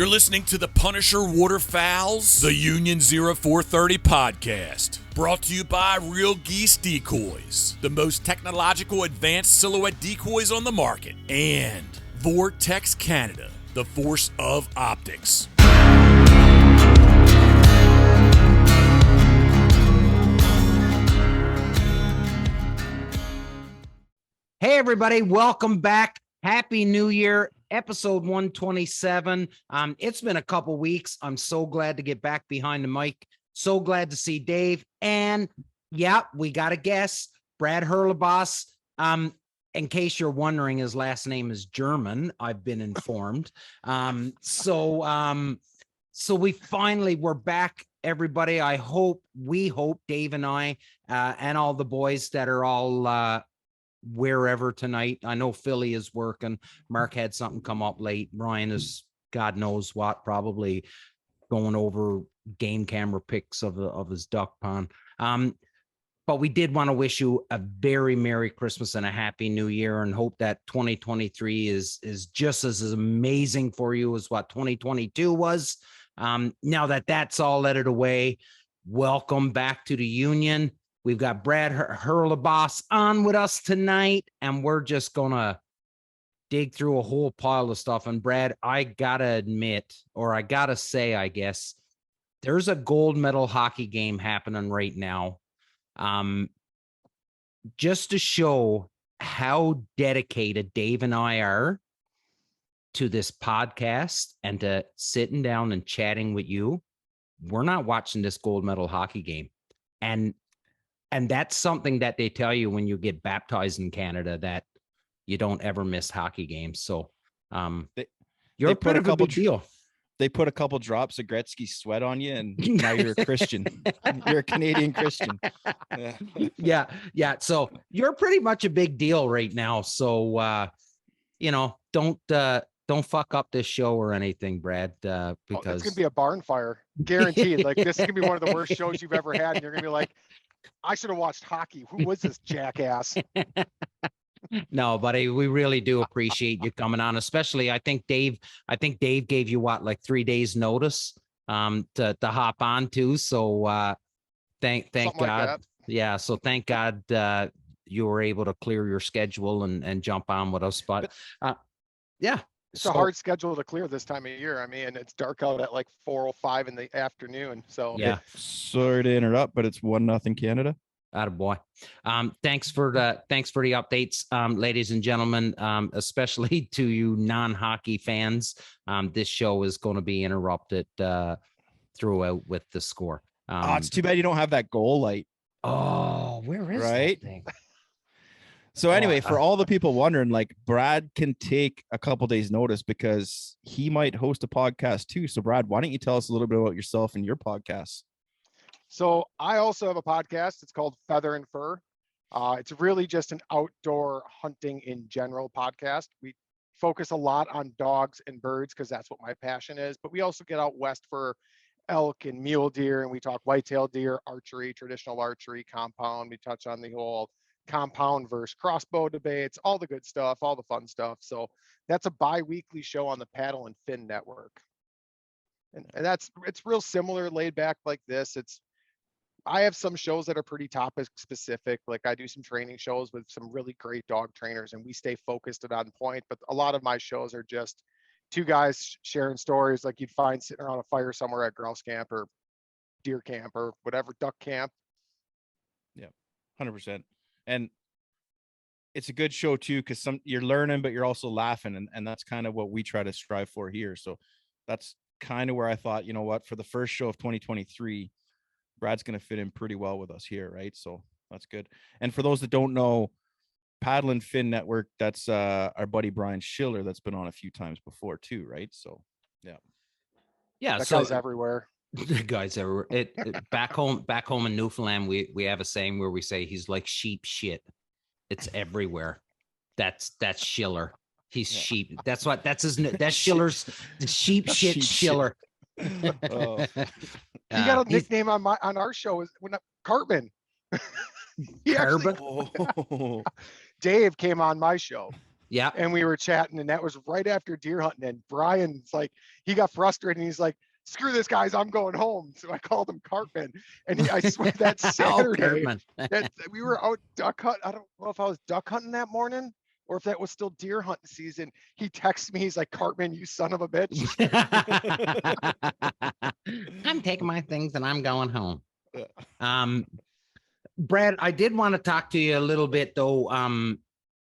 listening to the Punisher Waterfowls, the Union 0430 podcast. Brought to you by Real Geese Decoys, the most technological advanced silhouette decoys on the market. And Vortex Canada, the force of optics. Hey, everybody. Welcome back. Happy New Year. Episode 127. It's been a couple weeks. I'm so glad to get back behind the mic. So glad to see Dave. And yeah, we got a guest, Brad Hurlebaus. In case you're wondering, his last name is German. I've been informed. So we finally we're back, everybody. We hope Dave and I and all the boys that are all wherever tonight. I know Philly is working. Mark had something come up late. Brian is God knows what, probably going over game camera pics of his duck pond. But we did want to wish you a very Merry Christmas and a Happy New Year, and hope that 2023 is just as amazing for you as what 2022 was. Now that that's all let it away, welcome back to the Union. We've got Brad Hurlebaus on with us tonight, and we're just going to dig through a whole pile of stuff. And Brad, I got to admit, or I got to say, I guess, there's a gold medal hockey game happening right now. Just to show how dedicated Dave and I are to this podcast and to sitting down and chatting with you, we're not watching this gold medal hockey game. And that's something that they tell you when you get baptized in Canada, that you don't ever miss hockey games. So you're a bit of a big deal. They put a couple drops of Gretzky sweat on you, and now you're a Christian. You're a Canadian Christian. Yeah. So you're pretty much a big deal right now. So, don't fuck up this show or anything, Brad, because it's going to be a barn fire. Guaranteed. Like, this is going to be one of the worst shows you've ever had. And you're going to be like, I should have watched hockey. Who was this jackass? No, buddy, we really do appreciate you coming on. Especially, I think Dave gave you like 3 days notice to hop on too. So thank God. Like, yeah. So thank God you were able to clear your schedule and jump on with us. But yeah. It's a hard schedule to clear this time of year. I mean, it's dark out at like 4:05 in the afternoon. So yeah. Sorry to interrupt, but it's 1-0 Canada. Attaboy. Thanks for the updates, ladies and gentlemen, especially to you non-hockey fans. This show is going to be interrupted throughout with the score. It's too bad you don't have that goal light. Oh, where is that thing? So anyway, for all the people wondering, like, Brad can take a couple days notice because he might host a podcast too. So Brad, why don't you tell us a little bit about yourself and your podcast? So I also have a podcast. It's called Feather and Fur. It's really just an outdoor hunting in general podcast. We focus a lot on dogs and birds because that's what my passion is. But we also get out west for elk and mule deer, and we talk whitetail deer, archery, traditional archery, compound. We touch on the whole compound versus crossbow debates, all the good stuff, all the fun stuff. So that's a bi-weekly show on the Paddle and Fin Network. And it's real similar, laid back like this. I have some shows that are pretty topic specific. Like, I do some training shows with some really great dog trainers, and we stay focused and on point. But a lot of my shows are just two guys sharing stories like you'd find sitting around a fire somewhere at grouse camp or deer camp or whatever, duck camp. Yeah, 100%. And it's a good show too, because you're learning, but you're also laughing. And that's kind of what we try to strive for here. So that's kind of where I thought, you know what, for the first show of 2023, Brad's going to fit in pretty well with us here. Right. So that's good. And for those that don't know, Paddle and Fin Network, that's our buddy Brian Schiller that's been on a few times before too. Right. So yeah. That guy's everywhere. The guys are back home in Newfoundland. We have a saying where we say he's like sheep shit. It's everywhere. That's Schiller. He's sheep. That's Schiller's the sheep shit Schiller. Oh. He got a nickname on our show is Cartman. Dave came on my show. Yeah. And we were chatting, and that was right after deer hunting. And Brian's like, he got frustrated, and he's like, "Screw this, guys, I'm going home." So I called him Cartman, and I swear that Saturday Cartman. that we were out duck hunt. I don't know if I was duck hunting that morning or if that was still deer hunting season. He texts me, he's like, "Cartman, you son of a bitch." I'm taking my things and I'm going home. Brad, I did want to talk to you a little bit though.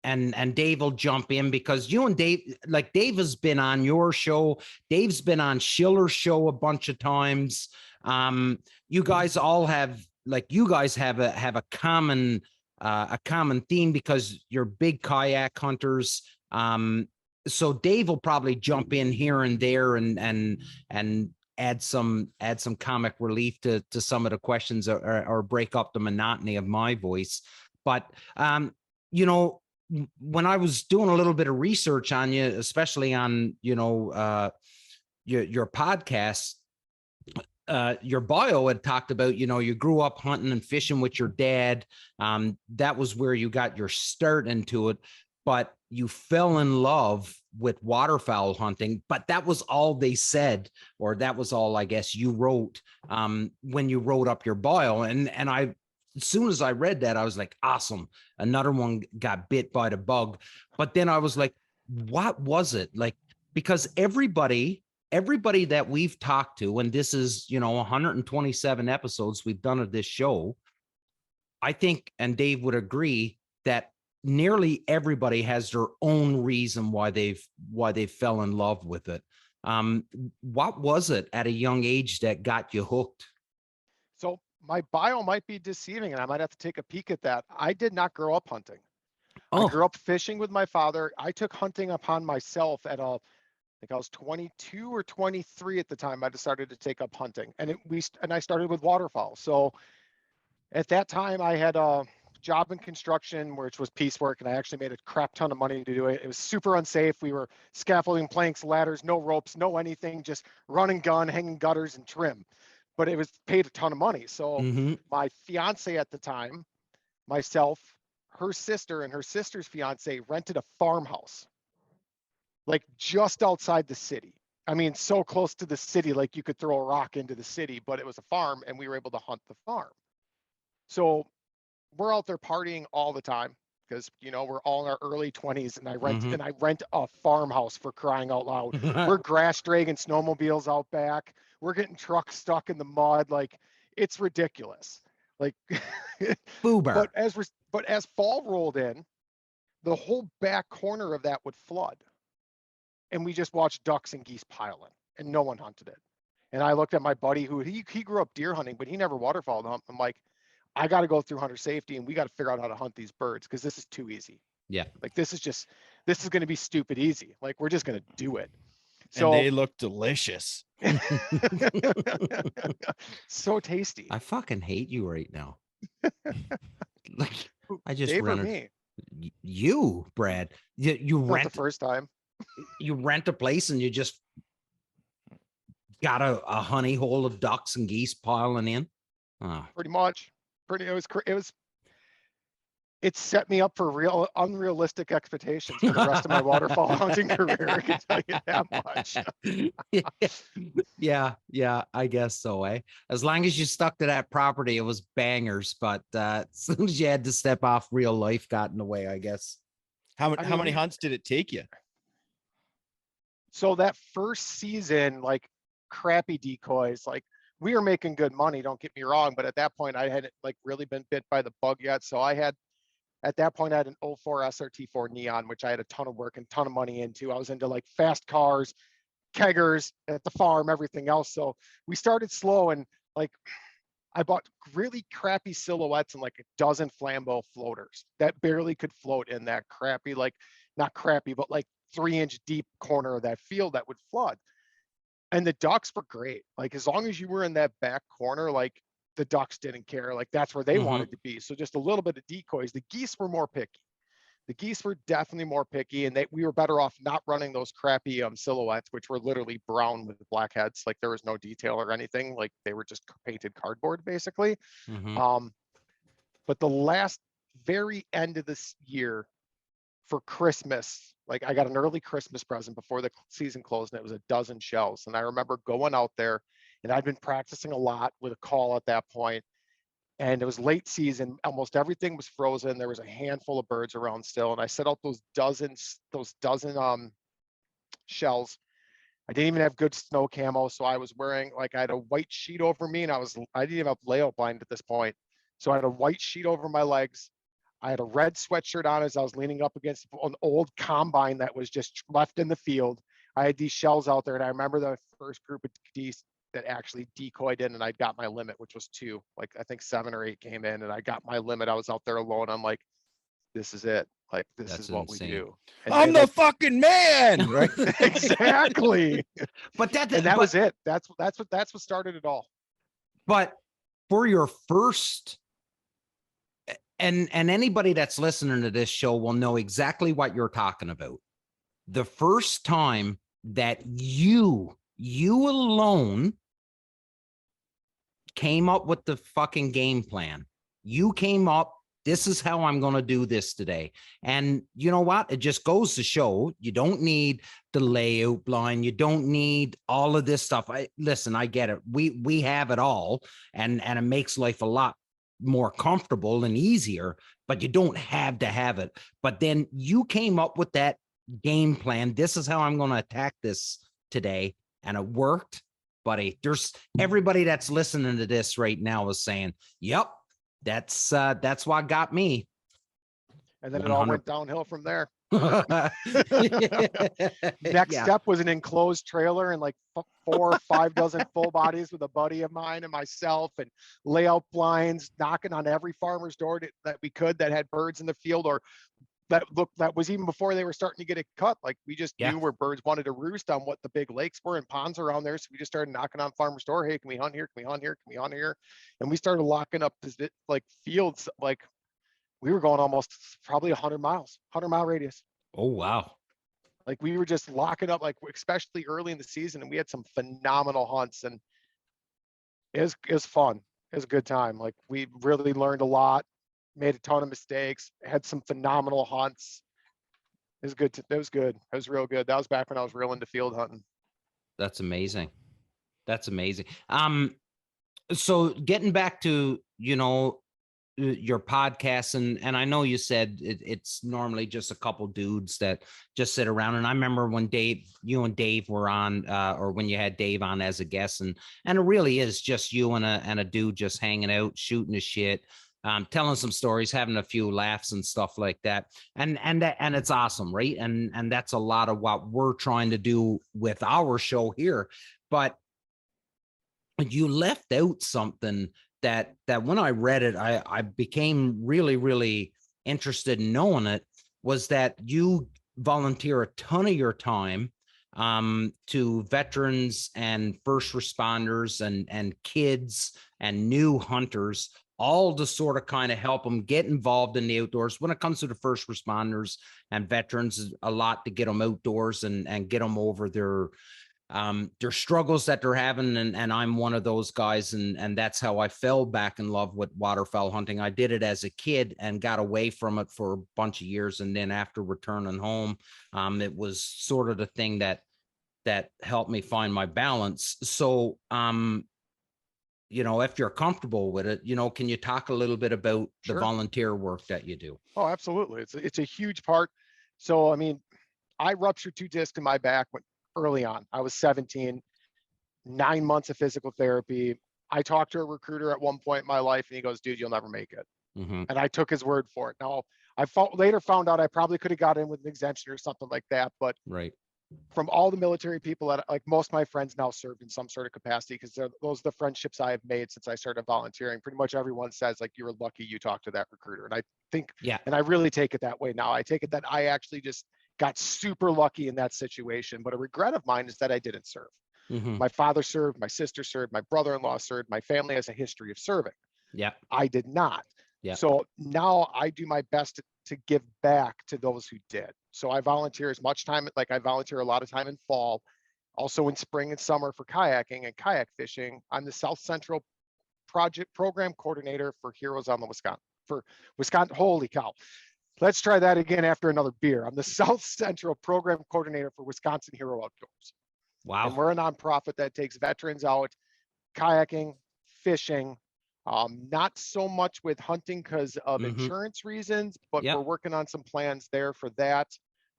And Dave will jump in because you and Dave, like Dave has been on your show. Dave's been on Schiller's show a bunch of times. You guys all have, like, you guys have a common theme because you're big kayak hunters. So Dave will probably jump in here and there and add some comic relief to some of the questions or break up the monotony of my voice. But you know, when I was doing a little bit of research on you, especially on, you know, your podcast, your bio had talked about, you know, you grew up hunting and fishing with your dad. That was where you got your start into it, but you fell in love with waterfowl hunting. But that was all they said, or that was all, I guess, you wrote when you wrote up your bio. And I, as soon as I read that, I was like, awesome. Another one got bit by the bug. But then I was like, what was it? Like, because everybody that we've talked to, and this is, you know, 127 episodes we've done of this show, I think, and Dave would agree, that nearly everybody has their own reason why they fell in love with it. What was it at a young age that got you hooked? So my bio might be deceiving, and I might have to take a peek at that. I did not grow up hunting. I grew up fishing with my father. I took hunting upon myself at I think I was 22 or 23 at the time. I decided to take up hunting, and I started with waterfowl. So at that time, I had a job in construction, which was piecework, and I actually made a crap ton of money to do it. It was super unsafe. We were scaffolding planks, ladders, no ropes, no anything, just run and gun, hanging gutters and trim. But it was paid a ton of money. So my fiance at the time, myself, her sister, and her sister's fiance rented a farmhouse, like just outside the city. I mean, so close to the city, like you could throw a rock into the city, but it was a farm, and we were able to hunt the farm. So we're out there partying all the time because, you know, we're all in our early 20s, and I rent a farmhouse, for crying out loud. We're grass dragging snowmobiles out back. We're getting trucks stuck in the mud. Like, it's ridiculous. Like, Boober. But as fall rolled in, the whole back corner of that would flood, and we just watched ducks and geese piling, and no one hunted it. And I looked at my buddy who he grew up deer hunting, but he never waterfowl hunt. I'm like, I got to go through hunter safety, and we got to figure out how to hunt these birds, because this is too easy. Yeah. Like, this is going to be stupid easy. Like, we're just going to do it. So and they look delicious. So tasty. I fucking hate you right now. Like, I just Dave rented or me? You, Brad. You Not rent the first time. You rent a place and you just got a honey hole of ducks and geese piling in. Oh. Pretty much. It set me up for real unrealistic expectations for the rest of my waterfowl hunting career. I can tell you that much. Yeah, I guess so. As long as you stuck to that property, it was bangers. But as soon as you had to step off, real life got in the way, I guess. How many hunts did it take you? So that first season, like, crappy decoys, like, we were making good money, don't get me wrong, but at that point I hadn't, like, really been bit by the bug yet. So at that point I had an 04 SRT4 Neon, which I had a ton of work and ton of money into. I was into, like, fast cars, keggers at the farm, everything else. So we started slow, and, like, I bought really crappy silhouettes and, like, a dozen flambeau floaters that barely could float in that crappy, like, not crappy, but like 3-inch deep corner of that field that would flood. And the ducks were great. Like, as long as you were in that back corner, like, the ducks didn't care. Like, that's where they wanted to be. So just a little bit of decoys. The geese were more picky. The geese were definitely more picky, and we were better off not running those crappy silhouettes, which were literally brown with black heads. Like, there was no detail or anything. Like, they were just painted cardboard, basically. But the very end of this year, for Christmas, Like I got an early Christmas present before the season closed, and it was a dozen shells. And I remember going out there, and I'd been practicing a lot with a call at that point. And it was late season. Almost everything was frozen. There was a handful of birds around still. And I set out those dozen shells. I didn't even have good snow camo, so I was wearing, like, I had a white sheet over me, and I didn't even have layout blind at this point. So I had a white sheet over my legs. I had a red sweatshirt on as I was leaning up against an old combine that was just left in the field. I had these shells out there, and I remember the first group of geese that actually decoyed in, and I got my limit, which was 2. Like I think 7 or 8 came in, and I got my limit. I was out there alone. I'm like, this is it. Like, this That's is what insane. we do. I'm the fucking man, right? Exactly. But that was it. That's what started it all. But for your first, and anybody that's listening to this show will know exactly what you're talking about. The first time that you alone came up with the fucking game plan. You came up, this is how I'm going to do this today. And you know what? It just goes to show you don't need the layout blind. You don't need all of this stuff. Listen, I get it. We have it all, and it makes life a lot more comfortable and easier, but you don't have to have it. But then you came up with that game plan. This is how I'm going to attack this today. And it worked, buddy. There's everybody that's listening to this right now is saying, yep, that's what got me. And then 100. It all went downhill from there. Next Yeah. step was an enclosed trailer and like 4 or 5 dozen full bodies with a buddy of mine and myself, and layout blinds, knocking on every farmer's door that we could that had birds in the field, or that was even before they were starting to get it cut. Like we just knew where birds wanted to roost on what the big lakes were and ponds around there. So we just started knocking on farmers' door. Hey, can we hunt here? Can we hunt here? Can we hunt here? And we started locking up this like fields. Like we were going almost probably 100-mile radius. Oh, wow. Like we were just locking up, like especially early in the season, and we had some phenomenal hunts, and it was fun. It was a good time. Like we really learned a lot. Made a ton of mistakes, had some phenomenal hunts. It was good. It was good. It was real good. That was back when I was real into field hunting. That's amazing. That's amazing. So getting back to, your podcast, and I know you said it's normally just a couple dudes that just sit around. And I remember when you and Dave were on, or when you had Dave on as a guest, and it really is just you and a dude just hanging out, shooting the shit. Telling some stories, having a few laughs and stuff like that. And it's awesome, right? And that's a lot of what we're trying to do with our show here. But you left out something that when I read it, I became really, really interested in knowing it, was that you volunteer a ton of your time to veterans and first responders and kids and new hunters, all to sort of kind of help them get involved in the outdoors. When it comes to the first responders and veterans, a lot to get them outdoors and get them over their struggles that they're having. And I'm one of those guys. And that's how I fell back in love with waterfowl hunting. I did it as a kid and got away from it for a bunch of years. And then after returning home, it was sort of the thing that helped me find my balance. So, if you're comfortable with it, can you talk a little bit about the volunteer work that you do? Oh, absolutely. It's a huge part. So, I mean, I ruptured 2 discs in my back early on. I was 17, 9 months of physical therapy. I talked to a recruiter at one point in my life, and he goes, dude, you'll never make it. Mm-hmm. And I took his word for it. Now, I later found out I probably could have got in with an exemption or something like that. But right. From all the military people that, like, most of my friends now serve in some sort of capacity, because those are the friendships I have made since I started volunteering. Pretty much everyone says, like, you're lucky you talked to that recruiter. And I think, and I really take it that way now. I take it that I actually just got super lucky in that situation. But a regret of mine is that I didn't serve. Mm-hmm. My father served, my sister served, my brother-in-law served, my family has a history of serving. Yeah. I did not. Yeah. So now I do my best to give back to those who did. So I volunteer as much time, like I volunteer a lot of time in fall, also in spring and summer for kayaking and kayak fishing. I'm the South Central program coordinator for Heroes on the Wisconsin. Holy cow. Let's try that again after another beer. I'm the South Central Program Coordinator for Wisconsin Hero Outdoors. Wow. And we're a nonprofit that takes veterans out kayaking, fishing, not so much with hunting because of insurance reasons, but we're working on some plans there for that.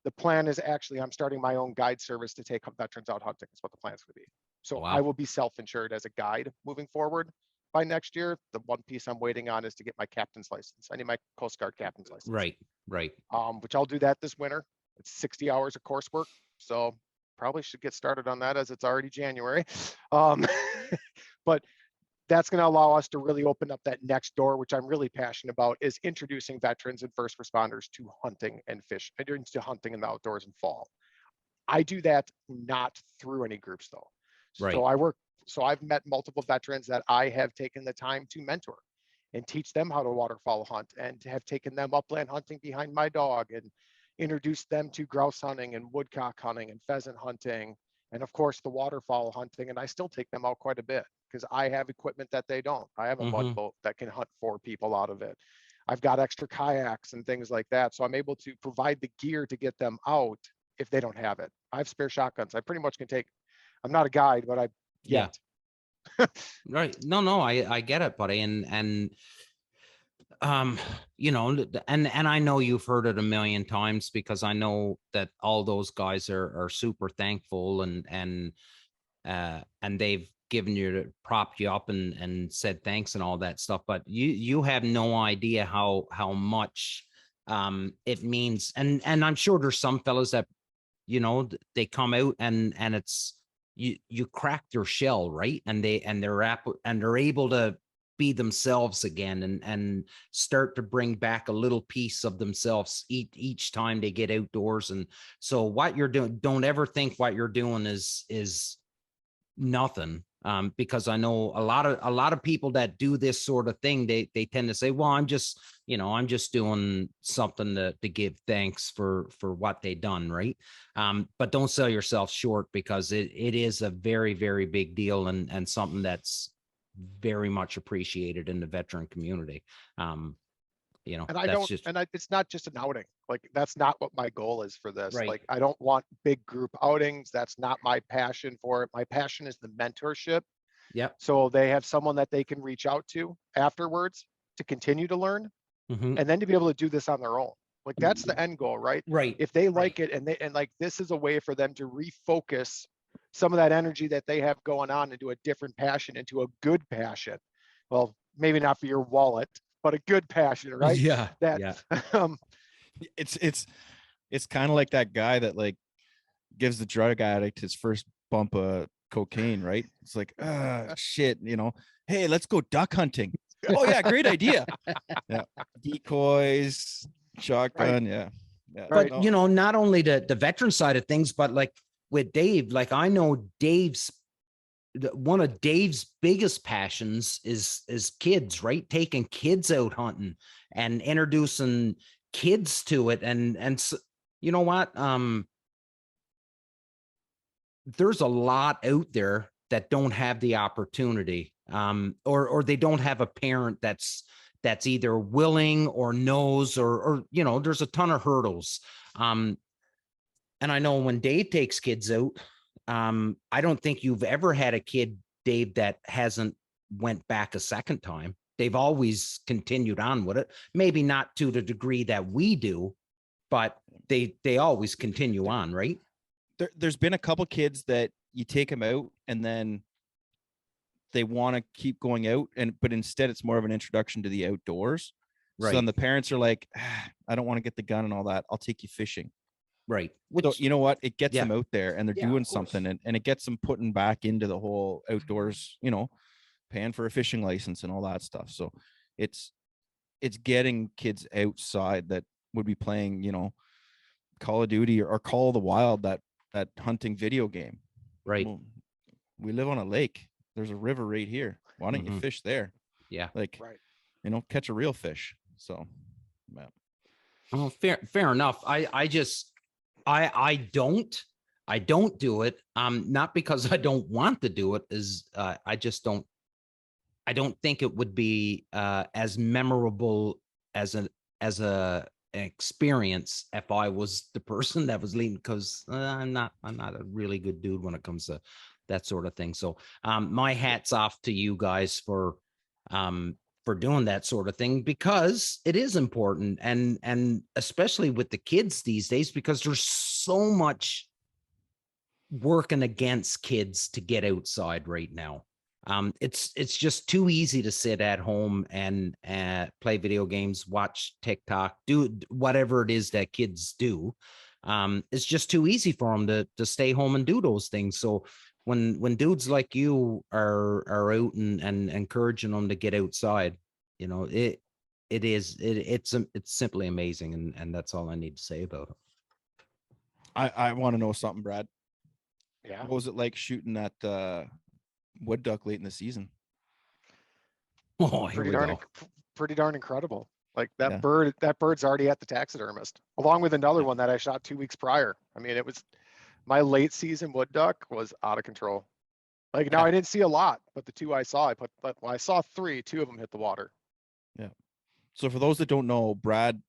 The plan is actually, I'm starting my own guide service to take veterans out hunting. Is what the plan's going to be. So I will be self-insured as a guide moving forward by next year. The one piece I'm waiting on is to get my captain's license. I need my Coast Guard captain's license. Right. Which I'll do that this winter. It's 60 hours of coursework. So probably should get started on that as it's already January. But that's going to allow us to really open up that next door, which I'm really passionate about, is introducing veterans and first responders to hunting and fish, to hunting in the outdoors in fall. I do that not through any groups though. Right. So I've met multiple veterans that I have taken the time to mentor and teach them how to waterfowl hunt, and have taken them upland hunting behind my dog, and introduced them to grouse hunting and woodcock hunting and pheasant hunting, and of course the waterfowl hunting. And I still take them out quite a bit because I have equipment that they don't. I have a mud boat that can hunt 4 people out of it. I've got extra kayaks and things like that. So I'm able to provide the gear to get them out if they don't have it. I have spare shotguns. I pretty much can take, I'm not a guide, but I get. Right. No, I get it, buddy. And you know, and I know you've heard it a million times, because I know that all those guys are super thankful, and they've given you to prop you up and said thanks and all that stuff. But you have no idea how much it means. And I'm sure there's some fellas that, you know, they come out and it's, you crack their shell, right? And they're able to be themselves again, and start to bring back a little piece of themselves each time they get outdoors. And so what you're doing, don't ever think what you're doing is nothing. Because I know a lot of people that do this sort of thing, they tend to say, well, I'm just doing something to give thanks for what they done, right? But don't sell yourself short, because it is a very, very big deal, and something that's very much appreciated in the veteran community. You know, and it's not just an outing. Like, that's not what my goal is for this. Right. Like, I don't want big group outings. That's not my passion for it. My passion is the mentorship. Yep. So they have someone that they can reach out to afterwards to continue to learn, and then to be able to do this on their own. Like, that's the end goal, right? Right. If they like it, and like, this is a way for them to refocus some of that energy that they have going on into a different passion, into a good passion. Well, maybe not for your wallet, but a good passion, right? Yeah. It's kind of like that guy that like gives the drug addict his first bump of cocaine, right? It's like, shit, you know, hey, let's go duck hunting. Oh yeah, great idea. Yeah, decoys, shotgun, Right. But you know, not only the veteran side of things, but like with Dave, like I know one of Dave's biggest passions is kids, right? Taking kids out hunting and introducing kids to it. And so, you know what? There's a lot out there that don't have the opportunity, or they don't have a parent that's either willing or knows, or you know, there's a ton of hurdles. And I know when Dave takes kids out, I don't think you've ever had a kid, Dave, that hasn't went back a second time. They've always continued on with it. Maybe not to the degree that we do, but they always continue on, right? There's been a couple kids that you take them out and then they want to keep going out, but instead it's more of an introduction to the outdoors. Right. So then the parents are like, I don't want to get the gun and all that. I'll take you fishing. Right. So you know what? It gets them out there and they're doing something, and it gets them putting back into the whole outdoors, you know, paying for a fishing license and all that stuff. So it's getting kids outside that would be playing, you know, Call of Duty or Call of the Wild, that hunting video game. Right. Well, we live on a lake. There's a river right here. Why don't you fish there? Yeah. Like, right. You know, catch a real fish. So, yeah. Oh, fair enough. I don't do it. Not because I don't want to do it, I don't think it would be as memorable as a experience if I was the person that was leading, because I'm not a really good dude when it comes to that sort of thing. So my hat's off to you guys for doing that sort of thing, because it is important, and especially with the kids these days, because there's so much working against kids to get outside right now. It's just too easy to sit at home and play video games, watch TikTok, do whatever it is that kids do. It's just too easy for them to stay home and do those things. So when dudes like you are out and encouraging them to get outside, you know, it's simply amazing, and that's all I need to say about it. I want to know something, Brad. Yeah. What was it like shooting that wood duck late in the season? Oh, here we go. Pretty darn incredible. Like Yeah. that bird's already at the taxidermist, along with another one that I shot 2 weeks prior. I mean, it was my late season wood duck was out of control. Like, now Yeah. I didn't see a lot, but the two I saw, I saw three, two of them hit the water. Yeah. So for those that don't know, Brad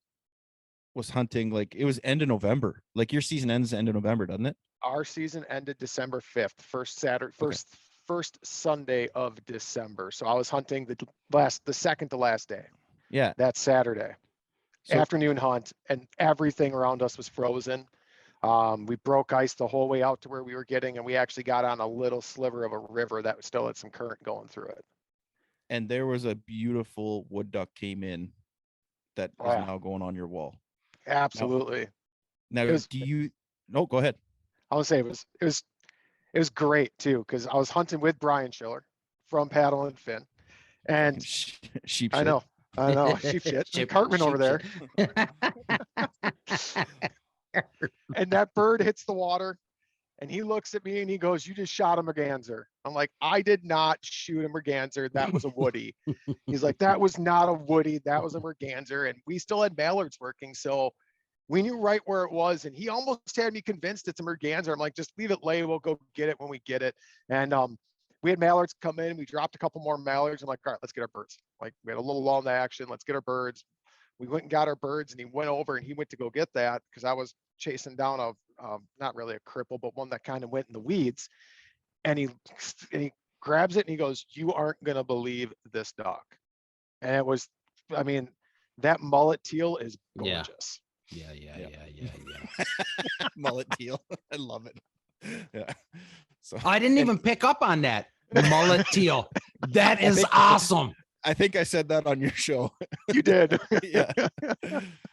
was hunting, like, it was end of November. Like, your season ends end of November, doesn't it? Our season ended December 5th, first Sunday of December. So I was hunting the second to last day, Yeah. that Saturday. So- Afternoon hunt, and everything around us was frozen. We broke ice the whole way out to where we were getting, and we actually got on a little sliver of a river that still had some current going through it. And there was a beautiful wood duck came in that is Yeah. now going on your wall. Absolutely. Now, It was- no, go ahead. I would say it was great too, because I was hunting with Brian Schiller from Paddle and Fin, and Sheep I shit. know, sheep shit, Cartman over there, and that bird hits the water, and he looks at me and he goes, "You just shot a merganser." I'm like, "I did not shoot a merganser. That was a woody." He's like, "That was not a woody. That was a merganser." And we still had mallards working, so we knew right where it was. And he almost had me convinced it's a merganser. I'm like, "Just leave it lay. We'll go get it when we get it." And we had mallards come in. We dropped a couple more mallards. I'm like, "All right, let's get our birds." Like, we had a little lull in the action. Let's get our birds. We went and got our birds, and he went over and he went to go get that, because I was chasing down not really a cripple, but one that kind of went in the weeds. And he grabs it and he goes, "You aren't going to believe this duck." And it was, I mean, that mullet teal is Yeah. gorgeous. Yeah. Mullet teal. I love it. Yeah. So I didn't even pick up on that mullet teal. That I is think- awesome. I think I said that on your show. You did. Yeah.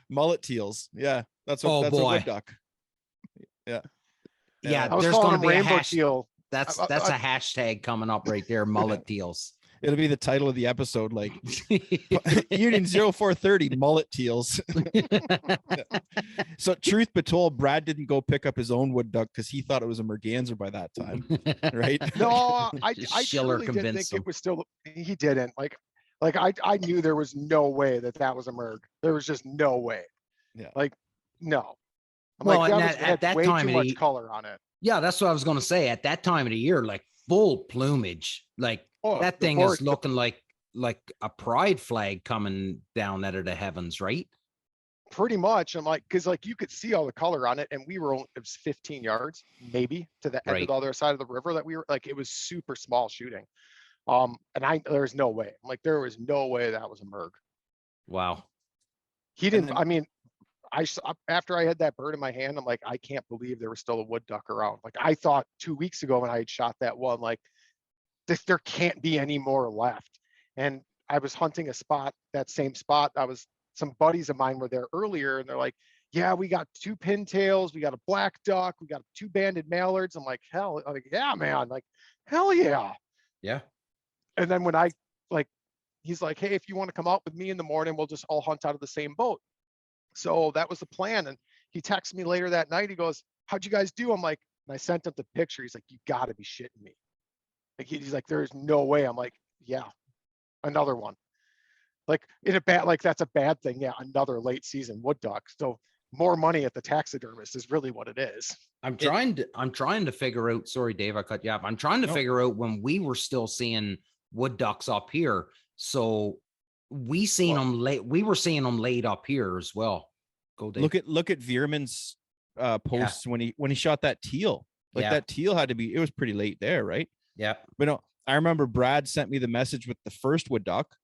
Mullet teals. Yeah. That's a Oh, boy. wood duck. Yeah. Yeah, I was there's calling going to them be a rainbow hash. teal. That's I- a hashtag coming up right there. Mullet teals. It'll be the title of the episode, like Union 0430 mullet teals. So truth be told, Brad didn't go pick up his own wood duck because he thought it was a merganser by that time, right? No, I Schiller truly didn't convinced think him. it was still, he didn't. Like I knew there was no way that was a merg. There was just no way. Yeah. Like, no. I'm Well, like, and that at had that way time too of much the- color on it. Yeah, that's what I was going to say. At that time of the year, like full plumage, like Oh, that the thing bird- is looking like a pride flag coming down out of the heavens, right? Pretty much. I'm like, because like you could see all the color on it, and it was 15 yards maybe to the end Right. of the other side of the river that we were like, it was super small shooting. And there's no way. I'm like, there was no way that was a merg. Wow. He didn't. then- I mean, after I had that bird in my hand, I'm like, I can't believe there was still a wood duck around. Like, I thought 2 weeks ago when I had shot that one, like, there can't be any more left. And I was hunting that same spot. Some buddies of mine were there earlier, and they're like, "Yeah, we got 2 pintails, we got a black duck, we got 2 banded mallards." I'm like, yeah, man, like, hell yeah. Yeah. And then when he's like, "Hey, if you want to come out with me in the morning, we'll just all hunt out of the same boat." So that was the plan. And he texted me later that night. He goes, "How'd you guys do?" I'm like, and I sent him the picture. He's like, "You gotta be shitting me." Like, he's like, "There's no way." I'm like, "Yeah, another one." Like, that's a bad thing. Yeah, another late season wood duck. So more money at the taxidermist is really what it is. I'm trying to figure out, sorry, Dave, I cut you off. I'm trying to No. figure out when we were still seeing wood ducks up here. So we were seeing them laid up here as well. Go Dave. Look at Veerman's posts when he shot that teal. Like that teal had to be, it was pretty late there, right? Yeah. But no, I remember Brad sent me the message with the first wood duck,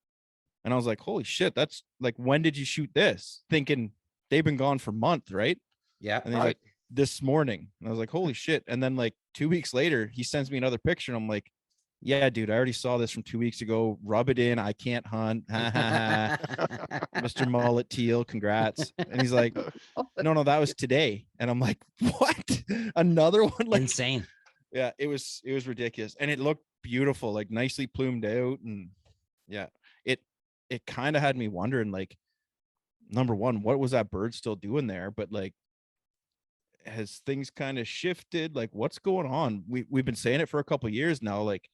and I was like, holy shit, that's like, when did you shoot this? Thinking they've been gone for months, right? Yeah. And he's like, this morning. And I was like, holy shit. And then like 2 weeks later, he sends me another picture, and I'm like, yeah, dude, I already saw this from 2 weeks ago. Rub it in. I can't hunt. Mr. Mullet Teal, congrats. And he's like, no, that was today. And I'm like, what? Another one? Like, insane. Yeah, it was ridiculous. And it looked beautiful, like nicely plumed out. And yeah, it kind of had me wondering, like, number one, what was that bird still doing there? But like, has things kind of shifted? Like, what's going on? We've been saying it for a couple of years now, like,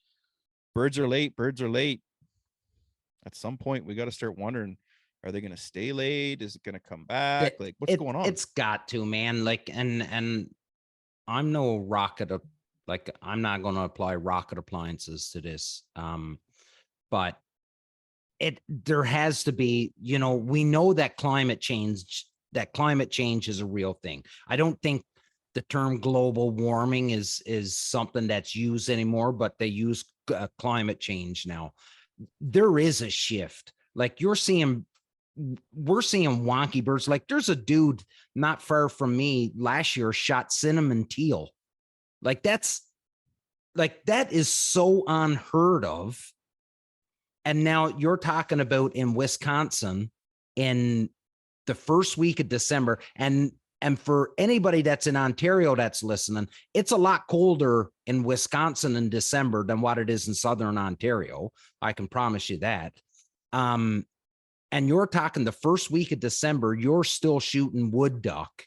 birds are late. At some point, we got to start wondering, are they going to stay late? Is it going to come back? Like, what's going on? It's got to, man. Like, and I'm no rocket, like, I'm not going to apply rocket appliances to this. But there has to be, we know that climate change is a real thing. I don't think the term global warming is something that's used anymore, but they use climate change now. There is a shift. Like, we're seeing wonky birds. Like, there's a dude not far from me last year shot cinnamon teal. Like, that is so unheard of. And now you're talking about in Wisconsin in the first week of December. And for anybody that's in Ontario that's listening, it's a lot colder in Wisconsin in December than what it is in Southern Ontario. I can promise you that. And you're talking the first week of December, you're still shooting wood duck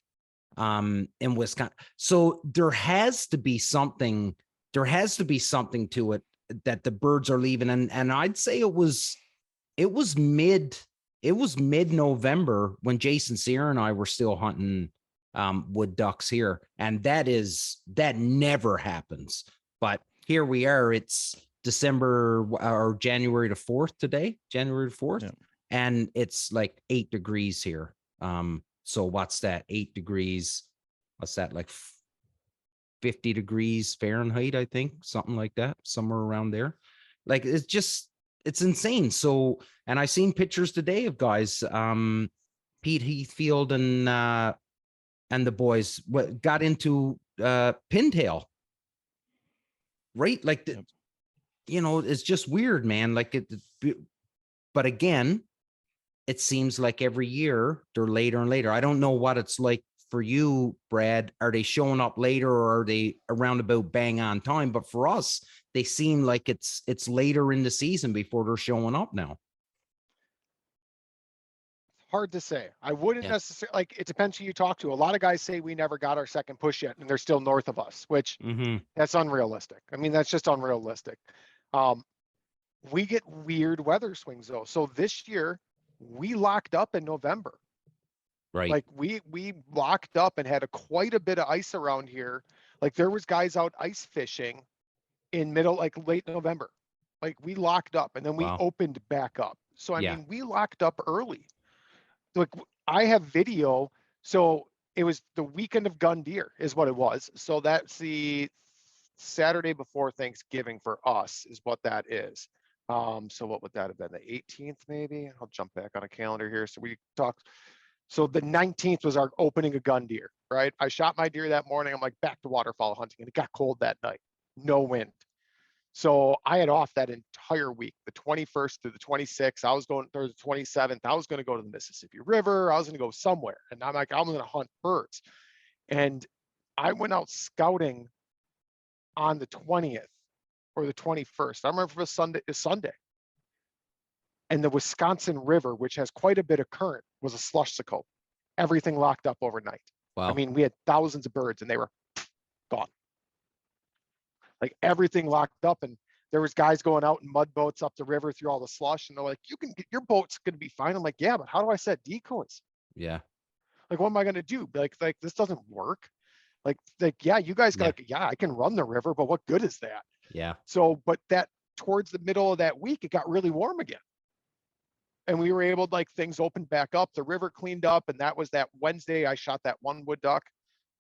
in Wisconsin. So there has to be something to it, that the birds are leaving. And I'd say it was mid-November when Jason Sear and I were still hunting wood ducks here. And that never happens. But here we are, it's December or January the 4th today, January the 4th. Yeah. And it's like 8 degrees here. So what's that? 8 degrees. What's that? Like 50 degrees Fahrenheit, I think, something like that, somewhere around there. Like, it's insane. So, and I seen pictures today of guys, Pete Heathfield and the boys got into pintail, right? Like, it's just weird, man. Like, but again, it seems like every year they're later and later. I don't know what it's like for you, Brad. Are they showing up later, or are they around about bang on time? But for us, they seem like it's later in the season before they're showing up now. Hard to say. I wouldn't necessarily, like, it depends who you talk to. A lot of guys say we never got our second push yet, and they're still north of us, which that's unrealistic. I mean, that's just unrealistic. We get weird weather swings though. So this year we locked up in November. Right. Like, we locked up and had quite a bit of ice around here. Like, there was guys out ice fishing in late November. Like, we locked up and then we opened back up. So, I mean, we locked up early. Like, I have video. So it was the weekend of gun deer is what it was. So that's the Saturday before Thanksgiving for us is what that is. So what would that have been? The 18th, maybe? I'll jump back on a calendar here. So we talked. So the 19th was our opening of gun deer, right? I shot my deer that morning. I'm like, back to waterfowl hunting, and it got cold that night. No wind. So I had off that entire week, the 21st through the 26th. I was going through the 27th. I was going to go to the Mississippi River. I was going to go somewhere. And I'm like, I'm going to hunt birds. And I went out scouting on the 20th or the 21st. I remember it was Sunday. And the Wisconsin River, which has quite a bit of current, was a slushsicle. Everything locked up overnight. Wow. I mean, we had thousands of birds and they were gone. Like, everything locked up, and there was guys going out in mud boats up the river through all the slush, and they're like, you can get your boat's going to be fine. I'm like, yeah, but how do I set decoys? Yeah. Like, what am I going to do? Like this doesn't work. Like, yeah, you guys got, I can run the river, but what good is that? Yeah. So, but that towards the middle of that week, it got really warm again. And we were able to, like, things opened back up, the river cleaned up, and that was that Wednesday I shot that one wood duck,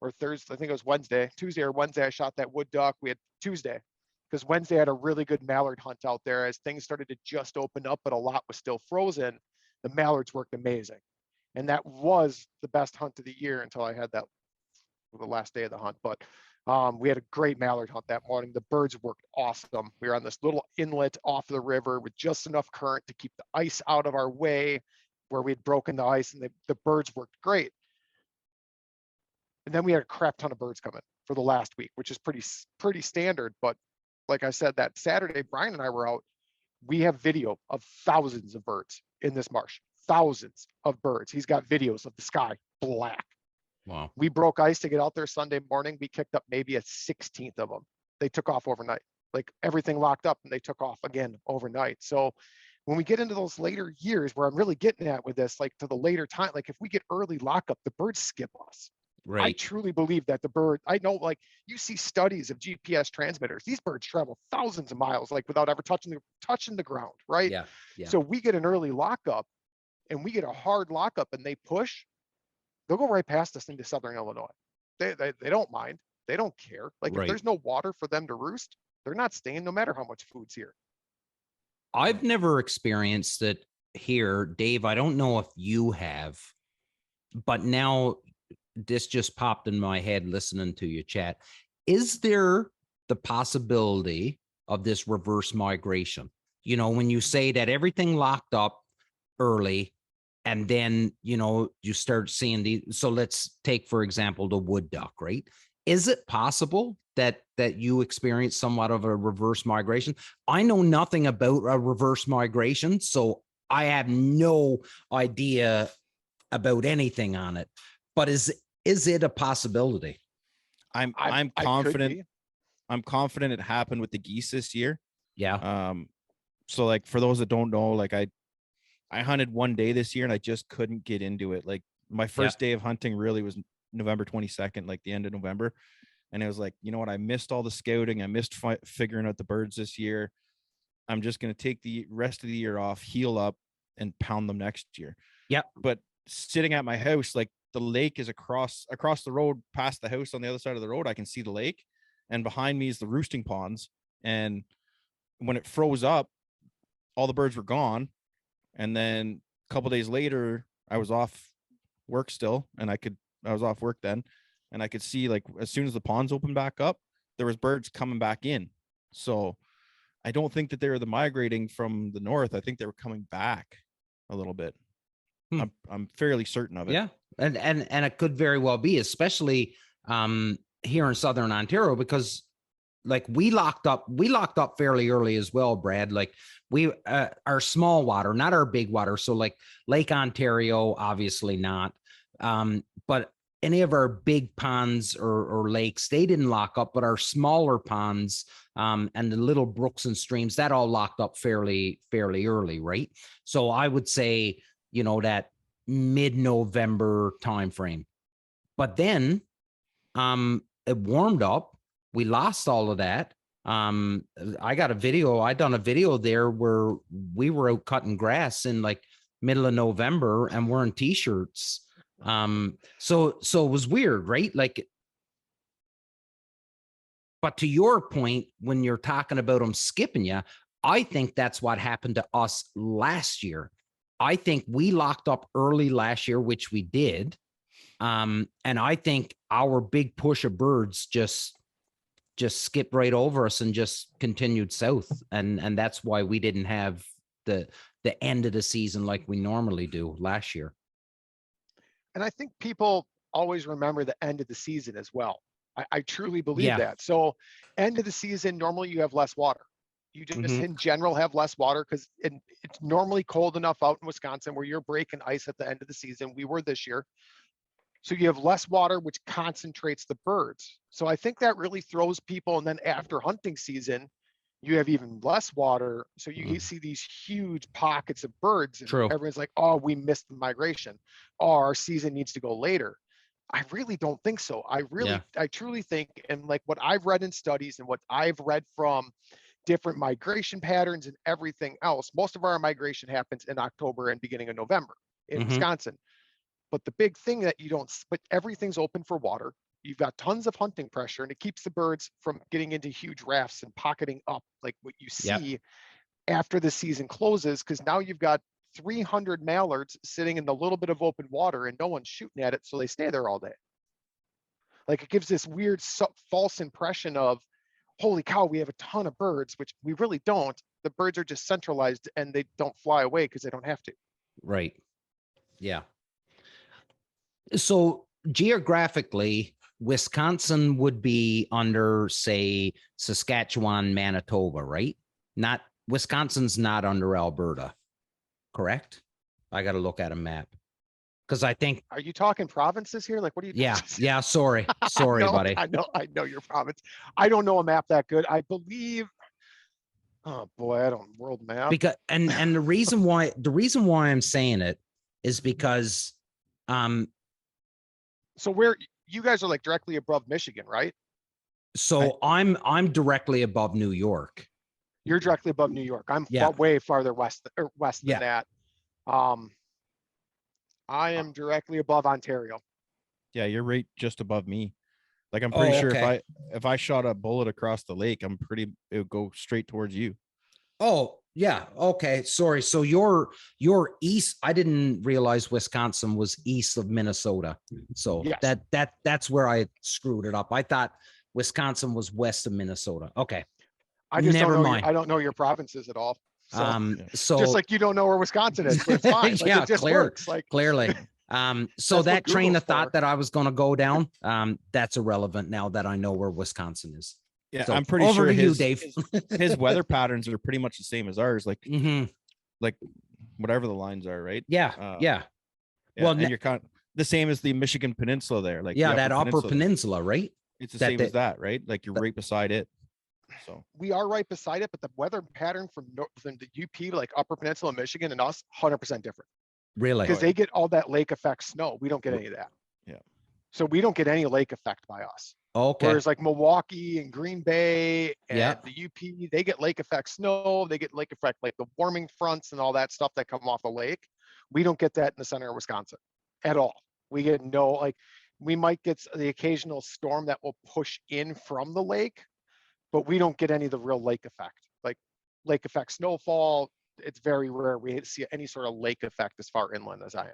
or Thursday, I think it was Wednesday, Tuesday or Wednesday I shot that wood duck. We had Tuesday, because Wednesday I had a really good mallard hunt out there as things started to just open up, but a lot was still frozen. The mallards worked amazing. And that was the best hunt of the year until I had that the last day of the hunt. But we had a great mallard hunt that morning. The birds worked awesome. We were on this little inlet off the river with just enough current to keep the ice out of our way where we'd broken the ice, and the birds worked great. And then we had a crap ton of birds coming for the last week, which is pretty standard. But like I said, that Saturday, Brian and I were out. We have video of thousands of birds in this marsh, thousands of birds. He's got videos of the sky black. Wow. We broke ice to get out there Sunday morning. We kicked up maybe a 16th of them. They took off overnight, like everything locked up, and they took off again overnight. So when we get into those later years, where I'm really getting at with this, like to the later time, like if we get early lockup, the birds skip us. Right. I truly believe that the bird, I know, like you see studies of GPS transmitters, these birds travel thousands of miles, like without ever touching the ground, right? Yeah. Yeah. So we get an early lockup and we get a hard lockup and they push, they'll go right past us into Southern Illinois. They don't mind. They don't care. Like Right. if there's no water for them to roost, they're not staying no matter how much food's here. I've never experienced it here, Dave. I don't know if you have, but now this just popped in my head listening to you chat. Is there the possibility of this reverse migration? You know, when you say that everything locked up early and then, you know, you start seeing so let's take, for example, the wood duck, right? Is it possible that you experience somewhat of a reverse migration? I know nothing about a reverse migration, so I have no idea about anything on it. But is it a possibility? I'm confident. I'm confident it happened with the geese this year. Yeah. So like for those that don't know, like I hunted one day this year and I just couldn't get into it. Like my first day of hunting really was November 22nd, like the end of November. And it was like, you know what? I missed all the scouting. I missed figuring out the birds this year. I'm just going to take the rest of the year off, heal up, and pound them next year. Yeah. But sitting at my house, like the lake is across the road past the house on the other side of the road. I can see the lake, and behind me is the roosting ponds. And when it froze up, all the birds were gone. And then a couple days later, I was off work still, and I was off work then, and I could see, like, as soon as the ponds opened back up, there was birds coming back in. So I don't think that they were migrating from the north. I think they were coming back a little bit. I'm fairly certain of it. Yeah. And it could very well be, especially here in Southern Ontario, because like we locked up fairly early as well, Brad. Like we our small water, not our big water. So like Lake Ontario, obviously not. But any of our big ponds or lakes, they didn't lock up, but our smaller ponds and the little brooks and streams, that all locked up fairly early, right? So I would say, you know, that mid-November timeframe. But then it warmed up. We lost all of that. I done a video there where we were out cutting grass in like middle of November and wearing t-shirts. So it was weird, right? Like, but to your point, when you're talking about them skipping you, I think that's what happened to us last year. I think we locked up early last year, which we did. And I think our big push of birds just skipped right over us and just continued south. And that's why we didn't have the end of the season like we normally do last year. And I think people always remember the end of the season as well. I truly believe that. So end of the season, normally you have less water. You just in general have less water because it's normally cold enough out in Wisconsin where you're breaking ice at the end of the season. We were this year. So you have less water, which concentrates the birds. So I think that really throws people. And then after hunting season, you have even less water. So you see these huge pockets of birds. And True. Everyone's like, oh, we missed the migration. Oh, our season needs to go later. I really don't think so. I truly think, and like what I've read in studies and what I've read from different migration patterns and everything else. Most of our migration happens in October and beginning of November in Wisconsin. But the big thing that but everything's open for water. You've got tons of hunting pressure, and it keeps the birds from getting into huge rafts and pocketing up like what you see after the season closes, because now you've got 300 mallards sitting in the little bit of open water and no one's shooting at it, so they stay there all day. Like, it gives this weird false impression of, holy cow, we have a ton of birds, which we really don't. The birds are just centralized and they don't fly away because they don't have to. Right. Yeah. So geographically, Wisconsin would be under, say, Saskatchewan, Manitoba, right? Wisconsin's not under Alberta, correct? I got to look at a map. Because I think, are you talking provinces here? Like, what are you? Yeah. Sorry, no, buddy. I know your province. I don't know a map that good. I believe. Oh boy, I don't world map. Because and the reason why I'm saying it is because, so where you guys are, like, directly above Michigan, right? So I'm directly above New York. You're directly above New York. I'm way farther west than that. I am directly above Ontario. Yeah, you're right just above me. Like, I'm pretty sure if I shot a bullet across the lake, it would go straight towards you. Oh, yeah. Okay. Sorry. So you're east. I didn't realize Wisconsin was east of Minnesota. So yes. that's where I screwed it up. I thought Wisconsin was west of Minnesota. Okay. I just Never don't know. mind. I don't know your provinces at all. So just like you don't know where Wisconsin is, but it's fine. Like, it just works. Like, clearly. So that train of thought that I was going to go down, that's irrelevant now that I know where Wisconsin is. Yeah, so I'm pretty over sure to you, Dave. his weather patterns are pretty much the same as ours. Like, like whatever the lines are, right? Yeah. Well, and you're kind of the same as the Michigan Peninsula there. Like, that upper peninsula, right? It's the same as that, right? Like, you're right beside it. So we are right beside it, but the weather pattern from the UP, like Upper Peninsula, Michigan, and us, 100% different. Really? Because they get all that lake effect snow. We don't get any of that. Yeah. So we don't get any lake effect by us. Okay. Whereas like Milwaukee and Green Bay and the UP, they get lake effect snow. They get lake effect, like the warming fronts and all that stuff that come off the lake. We don't get that in the center of Wisconsin at all. We get we might get the occasional storm that will push in from the lake, but we don't get any of the real lake effect. Like lake effect snowfall, it's very rare we see any sort of lake effect as far inland as I am.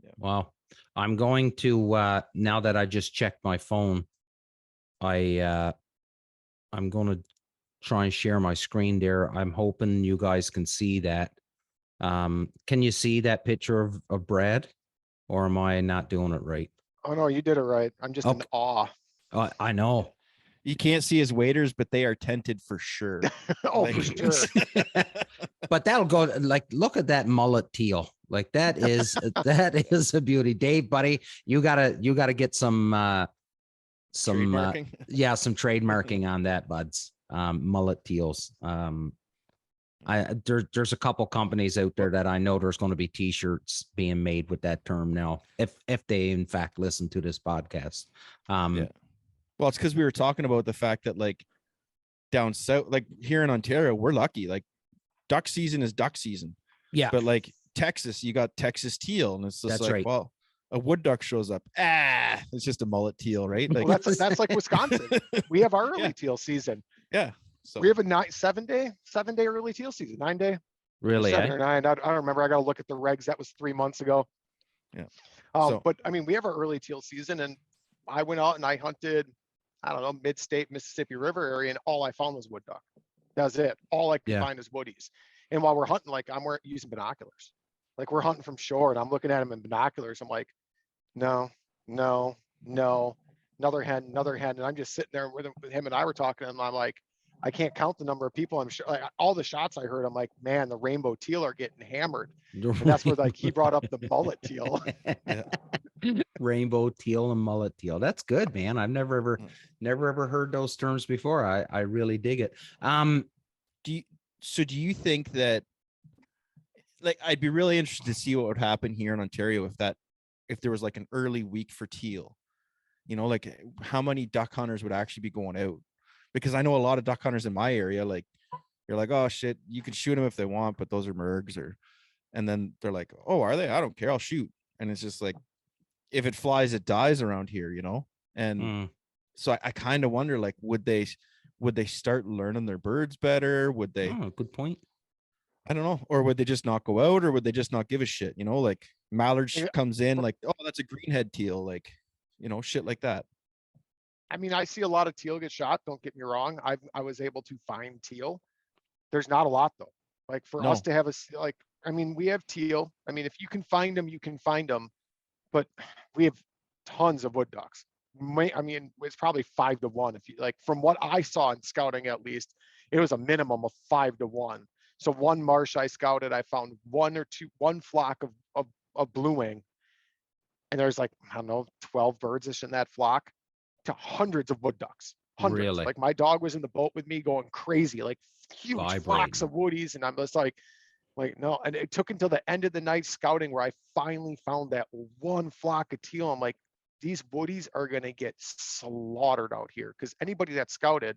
Yeah. Wow. I'm going to now that I just checked my phone, I'm going to try and share my screen there. I'm hoping you guys can see that. Can you see that picture of Brad, or am I not doing it right? Oh no, you did it right. I'm just in awe. I know. You can't see his waders, but they are tented for sure. For sure. But that'll go, like, look at that mullet teal. Like, that is a beauty. Dave, buddy, you gotta get some some trademarking on that, buds. Mullet teals. There's a couple companies out there that I know there's going to be t-shirts being made with that term now, if they in fact listen to this podcast. Well, it's because we were talking about the fact that, like, down south, like here in Ontario, we're lucky. Like, duck season is duck season. Yeah. But like Texas, you got Texas teal, and it's just right. Well, a wood duck shows up. It's just a mullet teal, right? Like, well, that's like Wisconsin. We have our early teal season. Yeah. So we have a 7 day early teal season, 9 day. Really? 7 or 9. I don't remember. I got to look at the regs. That was 3 months ago. Yeah. But I mean, we have our early teal season, and I went out and I hunted, I don't know, mid-state Mississippi River area, and all I found was wood duck. That's it. All I could find is woodies. And while we're hunting, like, I'm using binoculars. Like, we're hunting from shore, and I'm looking at them in binoculars. I'm like, no, another hen. And I'm just sitting there with him, and I were talking, and I'm like, I can't count the number of people. I'm sure, like, all the shots I heard, I'm like, man, the rainbow teal are getting hammered. And that's where, like, he brought up the mullet teal. Rainbow teal and mullet teal. That's good, man. I've never ever heard those terms before. I really dig it. Do you think that, like, I'd be really interested to see what would happen here in Ontario if there was like an early week for teal, like how many duck hunters would actually be going out? because I know a lot of duck hunters in my area, like you're like, oh shit, you can shoot them if they want, but those are mergs, and then they're like, oh, are they? I don't care, I'll shoot. And it's just like, if it flies, it dies around here, And so I kind of wonder, like, would they start learning their birds better? Would they? Oh, good point. I don't know. Or would they just not go out, or would they just not give a shit? Like mallard comes in, like, oh, that's a greenhead teal, like, shit like that. I mean, I see a lot of teal get shot. Don't get me wrong. I was able to find teal. There's not a lot though. Like for us to have I mean, we have teal. I mean, if you can find them, you can find them. But we have tons of wood ducks. I mean, it's probably 5 to 1. If you like, from what I saw in scouting, at least, it was a minimum of 5 to 1. So one marsh I scouted, I found one flock of blue wing, and there's like, I don't know, 12 birds in that flock, to hundreds of wood ducks. Hundreds. Really? Like my dog was in the boat with me going crazy, like huge flocks of woodies, and I'm just like no. And it took until the end of the night scouting where I finally found that one flock of teal. I'm like, these woodies are gonna get slaughtered out here, because anybody that scouted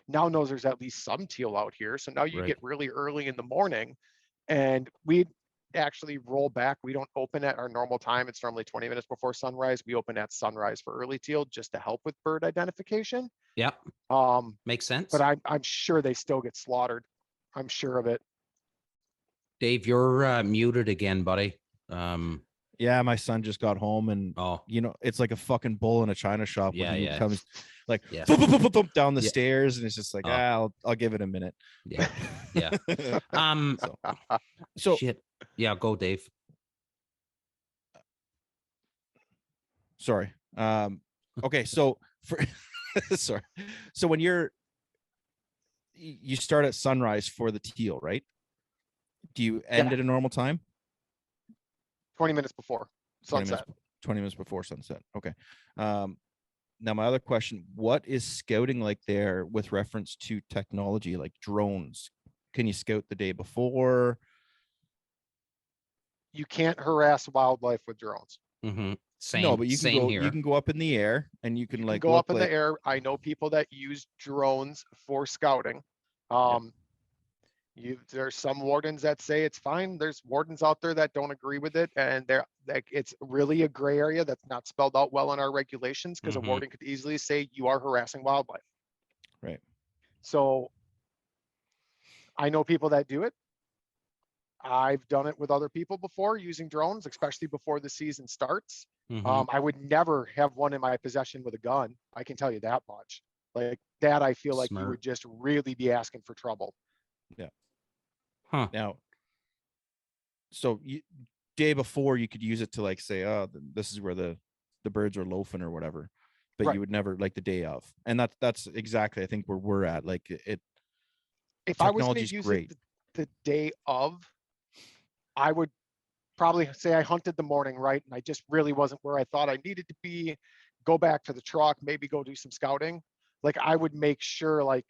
now knows there's at least some teal out here. So now you get really early in the morning, and we actually roll back. We don't open at our normal time. It's normally 20 minutes before sunrise. We open at sunrise for early teal, just to help with bird identification. Yep. Makes sense. But I'm sure they still get slaughtered. I'm sure of it. Dave, you're muted again, buddy. Yeah, my son just got home, and it's like a fucking bull in a china shop when he comes like down the stairs, and it's just like, I'll give it a minute. Yeah. So shit. Yeah, go, Dave. Sorry. Okay, so sorry. So when you start at sunrise for the teal, right? Do you end at a normal time? 20 minutes before sunset. 20 minutes before sunset. Okay. Now my other question, what is scouting like there with reference to technology, like drones? Can you scout the day before? You can't harass wildlife with drones. Mm-hmm. Same. No, but you can go. Here. You can go up in the air, and you can go up in the air. I know people that use drones for scouting. There's some wardens that say it's fine. There's wardens out there that don't agree with it, and it's really a gray area that's not spelled out well in our regulations, because a warden could easily say you are harassing wildlife. Right. So I know people that do it. I've done it with other people before using drones, especially before the season starts. I would never have one in my possession with a gun. I can tell you that much. Like that, I feel like you would just really be asking for trouble. Yeah. Huh. Now, so day before you could use it to like say, oh, this is where the birds are loafing or whatever, but you would never like the day of. And that's exactly, I think, where we're at. Like if I was going to use it the day of, I would probably say I hunted the morning, right? And I just really wasn't where I thought I needed to be. Go back to the truck, maybe go do some scouting. Like I would make sure like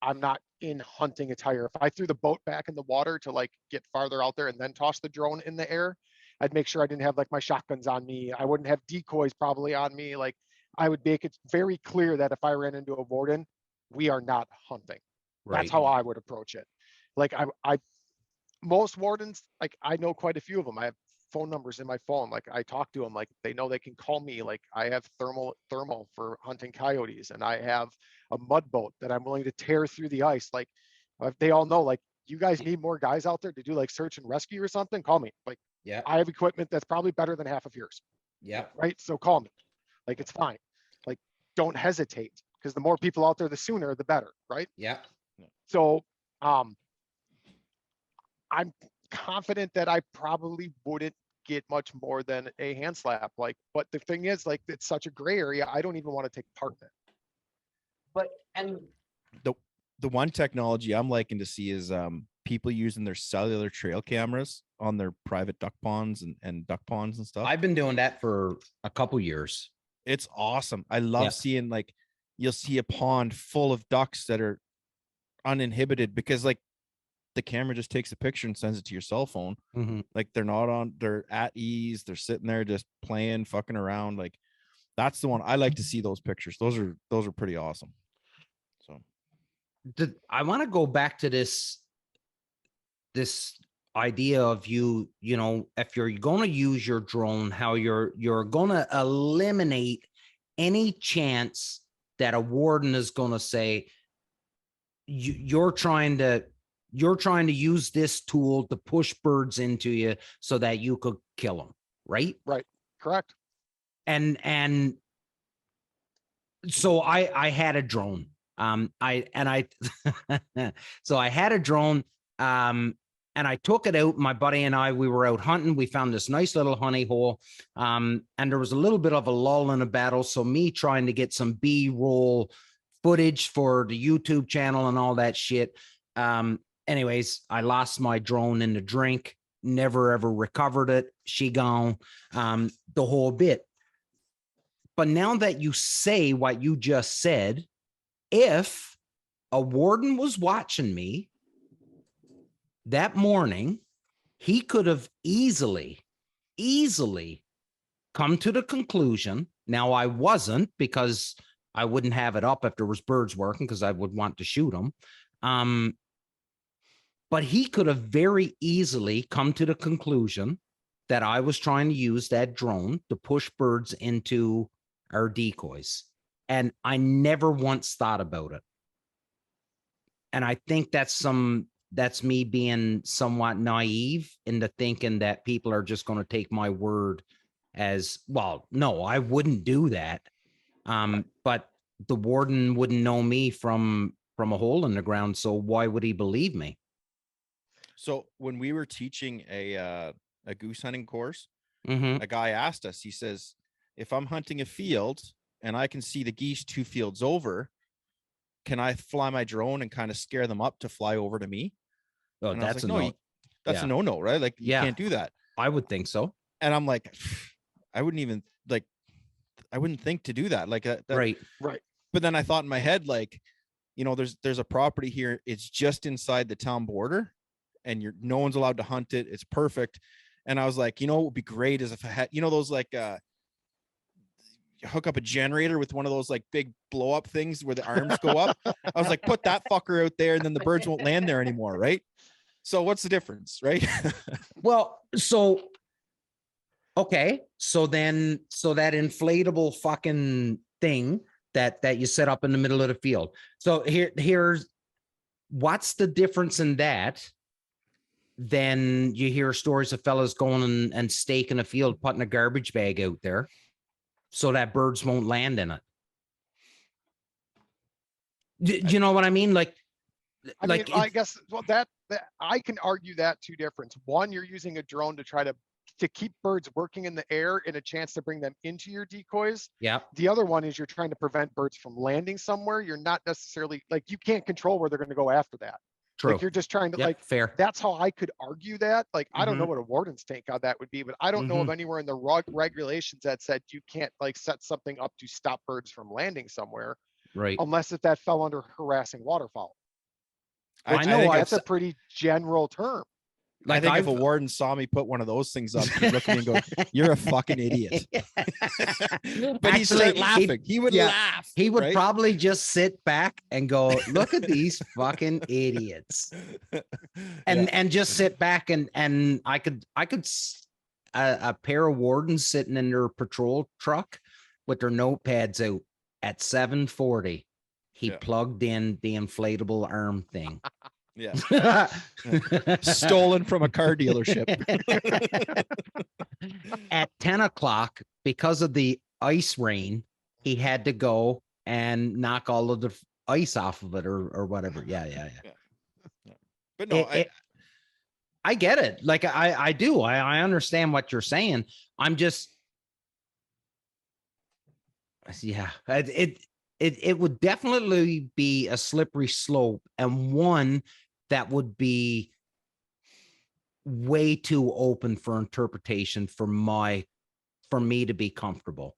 I'm not in hunting attire. If I threw the boat back in the water to like get farther out there and then toss the drone in the air, I'd make sure I didn't have like my shotguns on me. I wouldn't have decoys probably on me. Like I would make it very clear that if I ran into a warden, we are not hunting. Right. That's how I would approach it. Like most wardens, like I know quite a few of them. I have phone numbers in my phone. Like I talk to them, like they know they can call me. Like I have thermal for hunting coyotes, and I have a mud boat that I'm willing to tear through the ice. Like they all know, like you guys need more guys out there to do like search and rescue or something, call me. Like I have equipment that's probably better than half of yours. Yeah. Right. So call me. Like it's fine. Like don't hesitate, because the more people out there, the sooner, the better. Right. Yeah. So I'm confident that I probably wouldn't get much more than a hand slap. Like, but the thing is, like, it's such a gray area. I don't even want to take part in it. But and the one technology I'm liking to see is people using their cellular trail cameras on their private duck ponds and duck ponds and stuff. I've been doing that for a couple years. It's awesome. I love seeing, like, you'll see a pond full of ducks that are uninhibited, because like the camera just takes a picture and sends it to your cell phone. Like they're at ease. They're sitting there just playing, fucking around. Like that's the one I like to see, those pictures. Those are pretty awesome. I want to go back to this idea of you know, if you're going to use your drone, how you're going to eliminate any chance that a warden is going to say you're trying to use this tool to push birds into you so that you could kill them, right? Right. Correct. And so I had a drone. So I had a drone. And I took it out. My buddy and I, we were out hunting. We found this nice little honey hole. And there was a little bit of a lull in the battle. So me trying to get some B-roll footage for the YouTube channel and all that shit. Anyways, I lost my drone in the drink, never ever recovered it. She gone, the whole bit. But now that you say what you just said, if a warden was watching me that morning, he could have easily come to the conclusion. Now, I wasn't, because I wouldn't have it up if there was birds working, because I would want to shoot them. But he could have very easily come to the conclusion that I was trying to use that drone to push birds into our decoys. And I never once thought about it. And I think that's me being somewhat naive into thinking that people are just going to take my word as, well, no, I wouldn't do that. But the warden wouldn't know me from a hole in the ground. So why would he believe me? So when we were teaching a goose hunting course, Mm-hmm. a guy asked us, he says, if I'm hunting a field and I can see the geese 2 fields over, can I fly my drone and kind of scare them up to fly over to me? Oh, And that's a no. That's a no, right? Like, you can't do that. I would think so. And I'm like, I wouldn't think to do that. Like, Right. But then I thought in my head, like, you know, there's a property here. It's just inside the town border, and no one's allowed to hunt it. It's perfect. And I was like, you know, what would be great is if I had, you know, those like, hook up a generator with one of those like big blow up things where the arms go up. I was like, put that fucker out there and then the birds won't land there anymore. Right. So what's the difference? Right. Well, okay. So that inflatable fucking thing that you set up in the middle of the field. So here's what's the difference in that? Then you hear stories of fellas going and staking a field, putting a garbage bag out there so that birds won't land in it. Do you know what I mean? Like, I guess, well, that I can argue that two difference. One, you're using a drone to try to keep birds working in the air and a chance to bring them into your decoys. Yeah. The other one is you're trying to prevent birds from landing somewhere. You're not necessarily, like, you can't control where they're going to go after that. True. Like, you're just trying to, like, fair. That's how I could argue that. Like, I don't know what a warden's take on that would be, but I don't know of anywhere in the regulations that said you can't, like, set something up to stop birds from landing somewhere. Right. Unless if that fell under harassing waterfowl. I know that's a pretty general term. Like, I think if a warden saw me put one of those things up, he'd look at me and go, "You're a fucking idiot." But he'd start laughing. He would laugh. He would probably just sit back and go, "Look at these fucking idiots," and just sit back and I could a pair of wardens sitting in their patrol truck with their notepads out at 7:40. He plugged in the inflatable arm thing. Yeah. Stolen from a car dealership. At 10 o'clock, because of the ice rain, he had to go and knock all of the ice off of it or whatever. Yeah. But no, I get it. Like, I do. I understand what you're saying. I'm just, it would definitely be a slippery slope, and one that would be way too open for interpretation for me to be comfortable.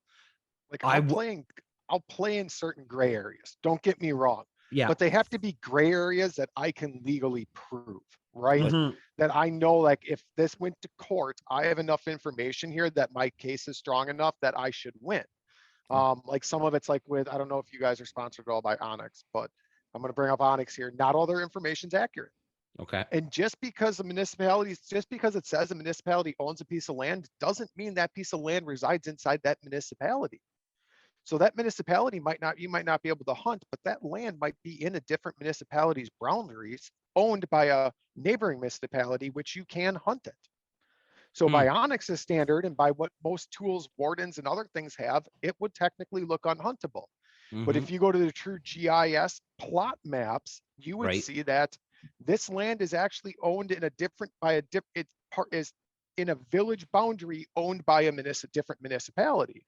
Like, I'll play in certain gray areas. Don't get me wrong. Yeah. But they have to be gray areas that I can legally prove, right? That I know, like, if this went to court, I have enough information here that my case is strong enough that I should win. Like, some of it's like with, I don't know if you guys are sponsored at all by Onyx, but I'm going to bring up Onyx here. Not all their information's accurate. Okay. And just because it says a municipality owns a piece of land doesn't mean that piece of land resides inside that municipality. So that municipality you might not be able to hunt, but that land might be in a different municipality's boundaries owned by a neighboring municipality, which you can hunt it. So by Onyx's standard and by what most tools, wardens, and other things have, it would technically look unhuntable. But if you go to the true GIS plot maps, you would see that this land is actually owned in is in a village boundary owned by a different municipality.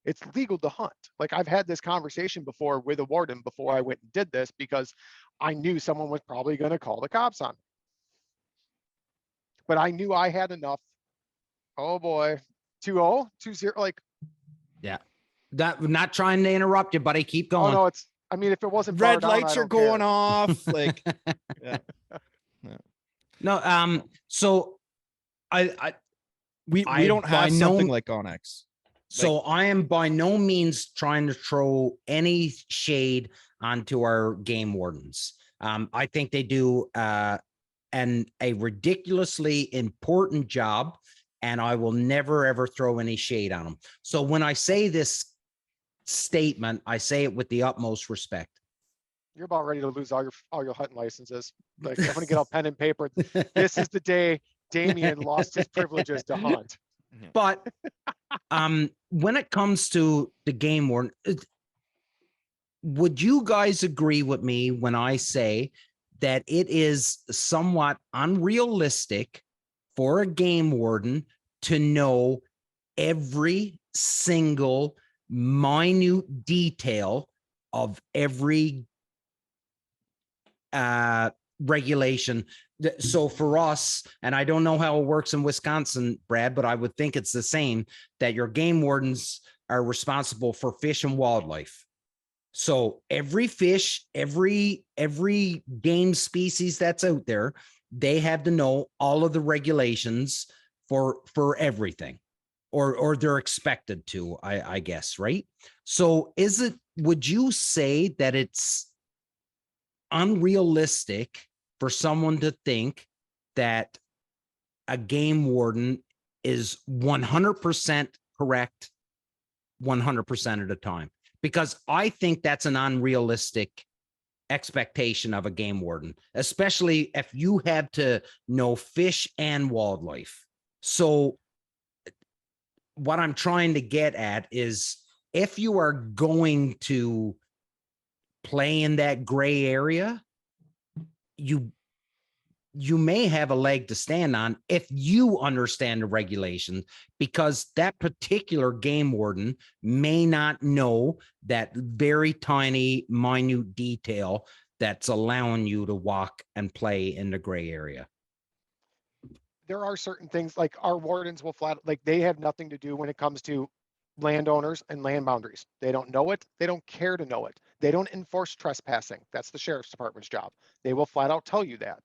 It's legal to hunt. Like, I've had this conversation before with a warden before I went and did this, because I knew someone was probably going to call the cops on me. But I knew I had enough. Oh boy, 2-0, 2-0, like. Yeah. Not trying to interrupt you, buddy. Keep going. Oh no, I mean, if it wasn't Red down, lights are going off. Like, yeah. No, so we don't have something like Onyx. So I am by no means trying to throw any shade onto our game wardens. I think they do a ridiculously important job, and I will never ever throw any shade on them. So when I say this statement, I say it with the utmost respect. You're about ready to lose all your hunting licenses. Like, I'm gonna get out pen and paper. This is the day Damien lost his privileges to hunt. But when it comes to the game warden, would you guys agree with me when I say that it is somewhat unrealistic for a game warden to know every single minute detail of every regulation? So for us, and I don't know how it works in Wisconsin, Brad, but I would think it's the same, that your game wardens are responsible for fish and wildlife. So every fish, every game species that's out there, they have to know all of the regulations for everything, or they're expected to, I guess, right? So would you say that it's unrealistic for someone to think that a game warden is 100% correct 100% of the time? Because I think that's an unrealistic expectation of a game warden, especially if you have to know fish and wildlife. So what I'm trying to get at is, if you are going to play in that gray area, you may have a leg to stand on if you understand the regulations, because that particular game warden may not know that very tiny, minute detail that's allowing you to walk and play in the gray area. There are certain things, like our wardens will they have nothing to do when it comes to landowners and land boundaries. They don't know it. They don't care to know it. They don't enforce trespassing. That's the sheriff's department's job. They will flat out tell you that.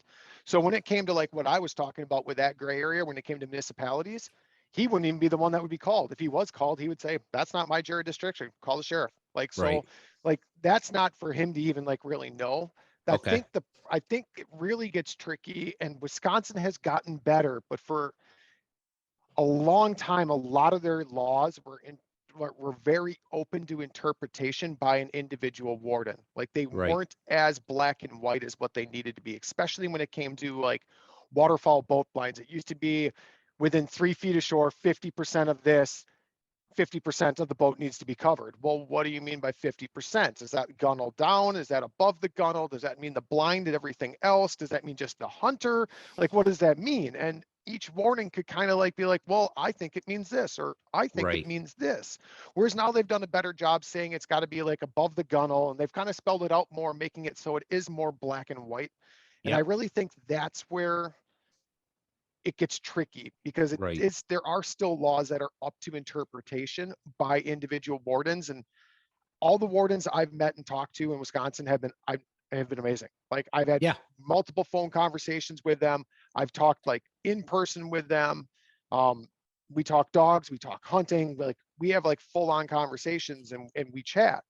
So when it came to like what I was talking about with that gray area, when it came to municipalities, he wouldn't even be the one that would be called. If he was called, he would say, that's not my jurisdiction. Call the sheriff. Like, so Right. like, that's not for him to even like really know. Okay. I think it really gets tricky, and Wisconsin has gotten better, but for a long time, a lot of their laws were very open to interpretation by an individual warden. Like, they Right. weren't as black and white as what they needed to be, especially when it came to like waterfowl boat blinds. It used to be within 3 feet of shore, 50% of this, 50% of the boat needs to be covered. Well, what do you mean by 50%? Is that gunnel down? Is that above the gunnel? Does that mean the blind and everything else? Does that mean just the hunter? Like, what does that mean? And each warning could kind of like be like, well, I think it means this, or I think Right. it means this. Whereas now they've done a better job saying it's got to be like above the gunnel, and they've kind of spelled it out more, making it so it is more black and white. And I Yep. really think that's where it gets tricky, because Right. there are still laws that are up to interpretation by individual wardens, and all the wardens I've met and talked to in Wisconsin have been amazing. Like, I've had Yeah. multiple phone conversations with them. I've talked like in person with them. We talk dogs, we talk hunting, like we have like full on conversations, and we chat.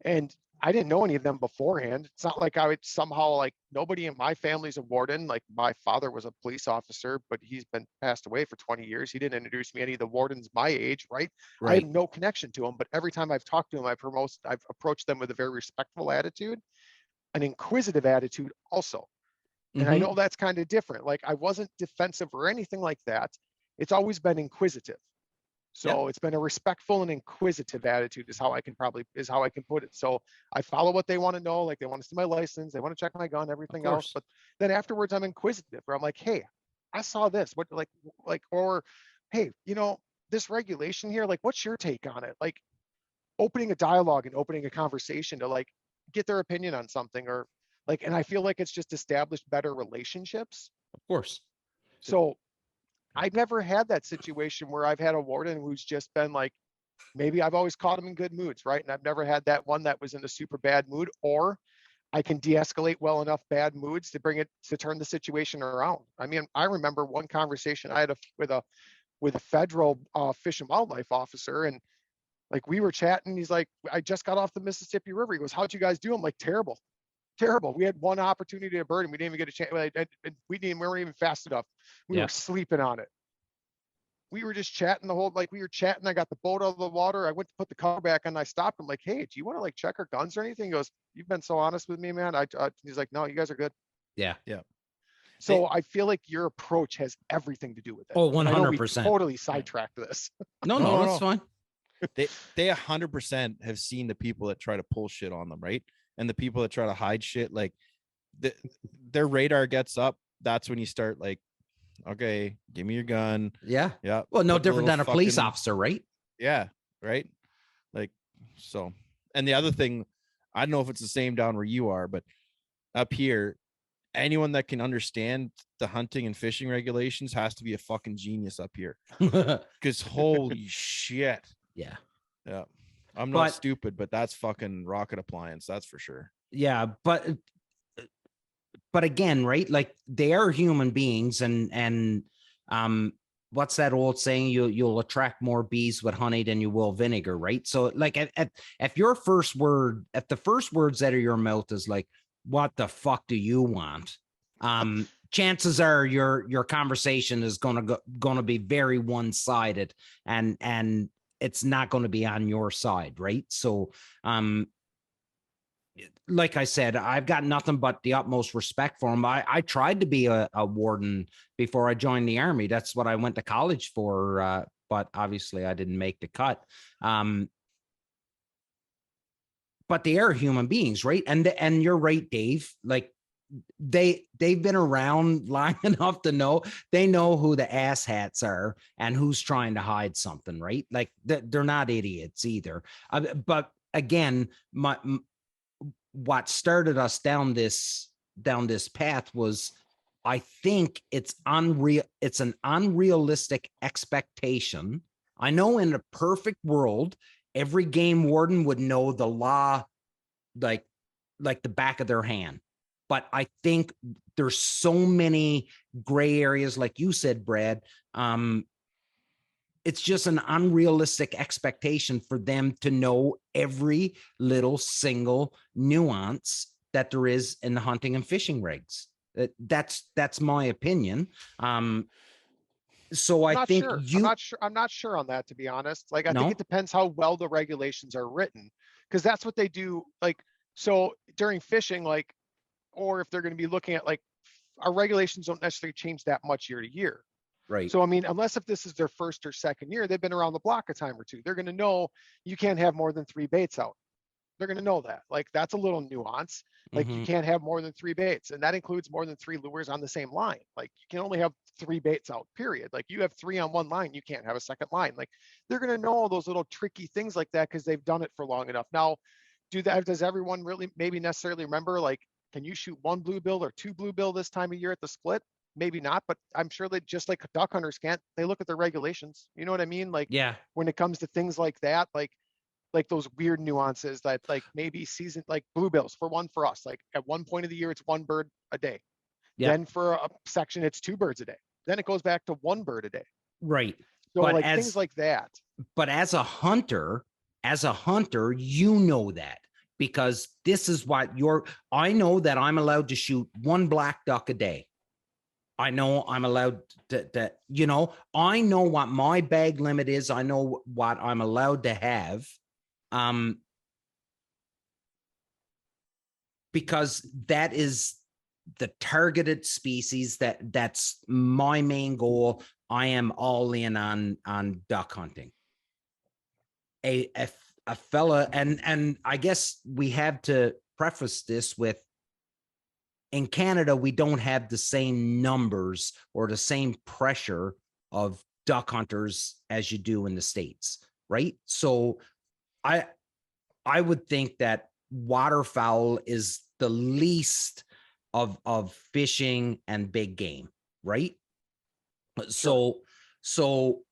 And I didn't know any of them beforehand. It's not like I would somehow, like, nobody in my family's a warden. Like, my father was a police officer, but he's been passed away for 20 years. He didn't introduce me to any of the wardens my age, right? I have Right. no connection to them, but every time I've talked to them, I've approached them with a very respectful attitude, an inquisitive attitude also. And I Mhm. know that's kind of different. Like, I wasn't defensive or anything like that. It's always been inquisitive. So it's been a respectful and inquisitive attitude is how I can put it. So I follow what they want to know. Like, they want to see my license, they want to check my gun, everything else. course. But then afterwards I'm inquisitive, where I'm like, hey, I saw this. What, or hey, this regulation here, like, what's your take on it? Like, opening a dialogue and opening a conversation to, like, get their opinion on something, or like, and I feel like it's just established better relationships. Of course. So I've never had that situation where I've had a warden who's just been like, maybe I've always caught him in good moods, right? And I've never had that one that was in a super bad mood, or I can de-escalate well enough bad moods to turn the situation around. I mean, I remember one conversation I had with a federal fish and wildlife officer, and like, we were chatting. He's like, I just got off the Mississippi River. He goes, how'd you guys do? I'm like, terrible. Terrible. We had one opportunity to bird and we didn't even get a chance. We weren't even fast enough. We Yeah. were sleeping on it. We were just chatting we were chatting. I got the boat out of the water. I went to put the cover back and I stopped him, like, hey, do you want to, like, check our guns or anything? He goes, you've been so honest with me, man. He's like, no, you guys are good. Yeah. So I feel like your approach has everything to do with it. Oh, And I know we 100%. totally sidetracked this. No, No, that's fine. They 100% have seen the people that try to pull shit on them, right? And the people that try to hide shit, like, their radar gets up. That's when you start, like, okay, give me your gun. Yeah. Yeah. Well, no Put the different little than a police fucking- officer, right? Yeah. Right. Like, so, and the other thing, I don't know if it's the same down where you are, but up here, anyone that can understand the hunting and fishing regulations has to be a fucking genius up here. Because holy shit. Yeah. Yeah. I'm not But- stupid, but that's fucking rocket appliance. That's for sure. Yeah, but again, right? Like, they are human beings, and what's that old saying? You'll attract more bees with honey than you will vinegar, right? So, like, if the first words out of your mouth is like, what the fuck do you want? Chances are your conversation is gonna be very one-sided, and it's not going to be on your side, right? So like I said, I've got nothing but the utmost respect for him. I tried to be a warden before I joined the Army. That's what I went to college for, but obviously I didn't make the cut. But they are human beings, right? And you're right, Dave. Like, they've been around long enough to know who the asshats are and who's trying to hide something, right? Like, they're not idiots either. But again, what started us down this path was, I think it's unreal. It's an unrealistic expectation. I know in a perfect world, every game warden would know the law like the back of their hand. But I think there's so many gray areas, like you said, Brad. It's just an unrealistic expectation for them to know every little single nuance that there is in the hunting and fishing regs. That's my opinion. So I think I'm not sure on that, to be honest. Like, I No? think it depends how well the regulations are written, because that's what they do. Like, so during fishing, like, or if they're going to be looking at, like, our regulations don't necessarily change that much year to year. right. So, I mean, unless if this is their first or second year, they've been around the block a time or two. They're going to know you can't have more than 3 baits out. They're going to know that. Like, that's a little nuance. Like, you can't have more than 3 baits, and that includes more than 3 lures on the same line. Like, you can only have 3 baits out, period. Like, you have 3 on one line, you can't have a second line. Like, they're going to know all those little tricky things like that because they've done it for long enough. Now, does everyone really maybe necessarily remember, like, can you shoot 1 bluebill or 2 bluebill this time of year at the split? Maybe not, but I'm sure that just like duck hunters can't, they look at the regulations. You know what I mean? Like, Yeah. when it comes to things like that, like those weird nuances that, like, maybe season, like bluebills for us, like at one point of the year, it's 1 bird a day. Yeah. Then for a section, it's 2 birds a day. Then it goes back to 1 bird a day. Right. So, But like, things like that. But as a hunter, you know that. because this is what I know that I'm allowed to shoot one black duck a day. I know I'm allowed to, I know what my bag limit is. I know what I'm allowed to have. Because that is the targeted species that's my main goal. I am all in on duck hunting. A fella, and I guess we have to preface this with, in Canada, we don't have the same numbers or the same pressure of duck hunters as you do in the States, right? So I would think that waterfowl is the least of fishing and big game, right? Sure. So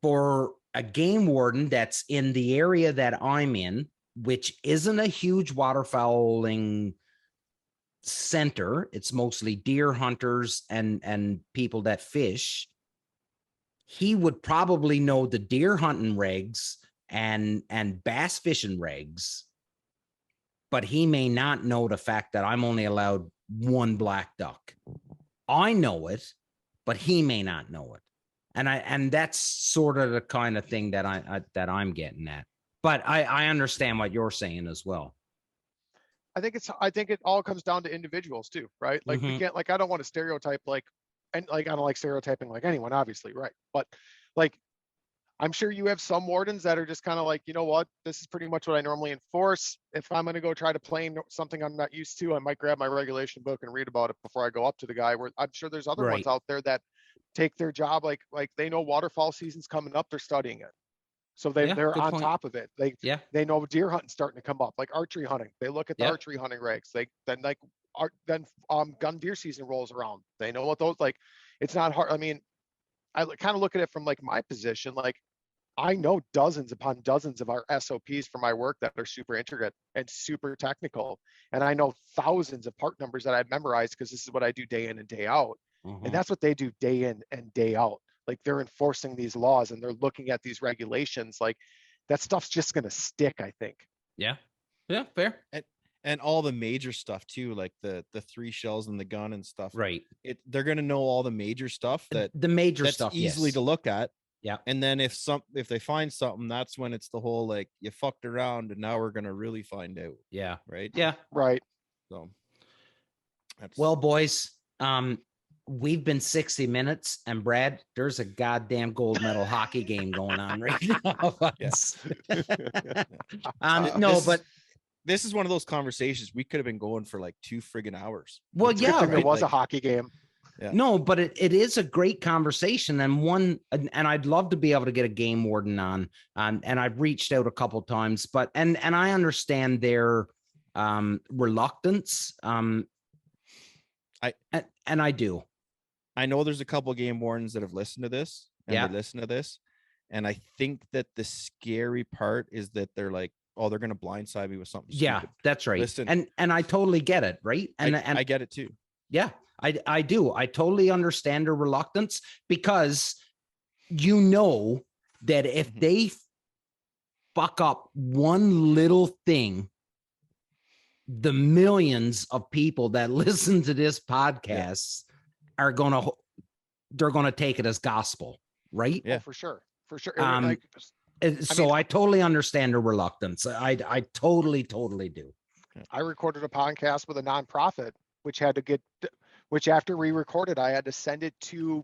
for a game warden that's in the area that I'm in, which isn't a huge waterfowling center, it's mostly deer hunters and people that fish, he would probably know the deer hunting regs and bass fishing regs, but he may not know the fact that I'm only allowed one black duck. I know it, but he may not know it. And that's sort of the kind of thing that I'm getting at. But I understand what you're saying as well. I think it all comes down to individuals too, right? Like we can't, like, I don't want to stereotype, like, and like, I don't like stereotyping like anyone, obviously, right? But like, I'm sure you have some wardens that are just kind of like, you know what, this is pretty much what I normally enforce. If I'm going to go try to plane something I'm not used to, I might grab my regulation book and read about it before I go up to the guy. Where I'm sure there's other ones out there that take their job, like they know waterfowl season's coming up, they're studying it. So they're on top of it. They know deer hunting starting to come up, like archery hunting. They look at the archery hunting regs. Then gun deer season rolls around. They know what those, like, it's not hard. I mean, I kind of look at it from like my position. Like, I know dozens upon dozens of our SOPs for my work that are super intricate and super technical. And I know thousands of part numbers that I've memorized because this is what I do day in and day out. And that's what they do day in and day out. Like, they're enforcing these laws and they're looking at these regulations. Like, that stuff's just going to stick, I think. Yeah, fair. And all the major stuff too, like the 3 shells and the gun and stuff. Right. They're going to know all the major stuff that's stuff easily to look at. Yeah. And then if they find something, that's when it's the whole, like, you fucked around and now we're going to really find out. Yeah. Right. Yeah. Right. So. Well, boys, we've been 60 minutes, and Brad, there's a goddamn gold medal hockey game going on right now. This is one of those conversations we could have been going for like 2 friggin' hours. Well, yeah, it was a hockey game. Yeah. No, but it is a great conversation, and I'd love to be able to get a game warden on. And I've reached out a couple times, but and I understand their reluctance. I do. I know there's a couple game wardens that have listened to this and they listen to this. And I think that the scary part is that they're like, oh, they're going to blindside me with something stupid. That's right. Listen, and I totally get it. Right. And I get it too. Yeah, I do. I totally understand their reluctance, because you know that if they fuck up one little thing, the millions of people that listen to this podcast are they're gonna take it as gospel, right? Yeah, for sure. I totally understand the reluctance. I totally do. I recorded a podcast with a nonprofit, which after we recorded, I had to send it to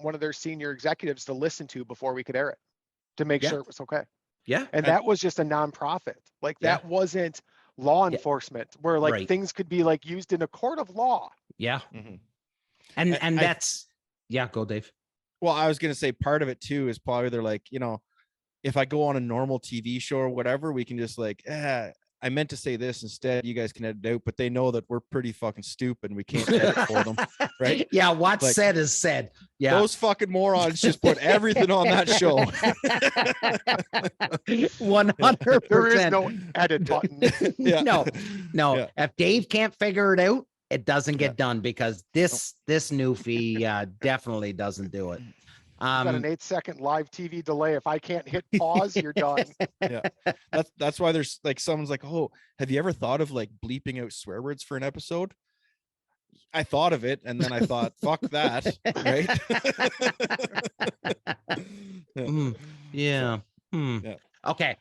one of their senior executives to listen to before we could air it, to make sure it was okay. Yeah. And that was just a nonprofit. Like, that wasn't law enforcement, where like things could be like used in a court of law. Yeah. And that's, go Dave. Well, I was going to say part of it too is probably they're like, if I go on a normal TV show or whatever, we can just like, I meant to say this instead, you guys can edit it out, but they know that we're pretty fucking stupid and we can't edit for them. Right. Yeah. What's said is said. Yeah. Those fucking morons just put everything on that show. 100%. There is no edit button. No. Yeah. If Dave can't figure it out, it doesn't get done, because this new fee definitely doesn't do it. got an 8-second live TV delay. If I can't hit pause, you're done. Yeah. That's why there's like, someone's like, oh, have you ever thought of like bleeping out swear words for an episode? I thought of it, and then I thought, fuck that, right? Yeah. Yeah. Okay,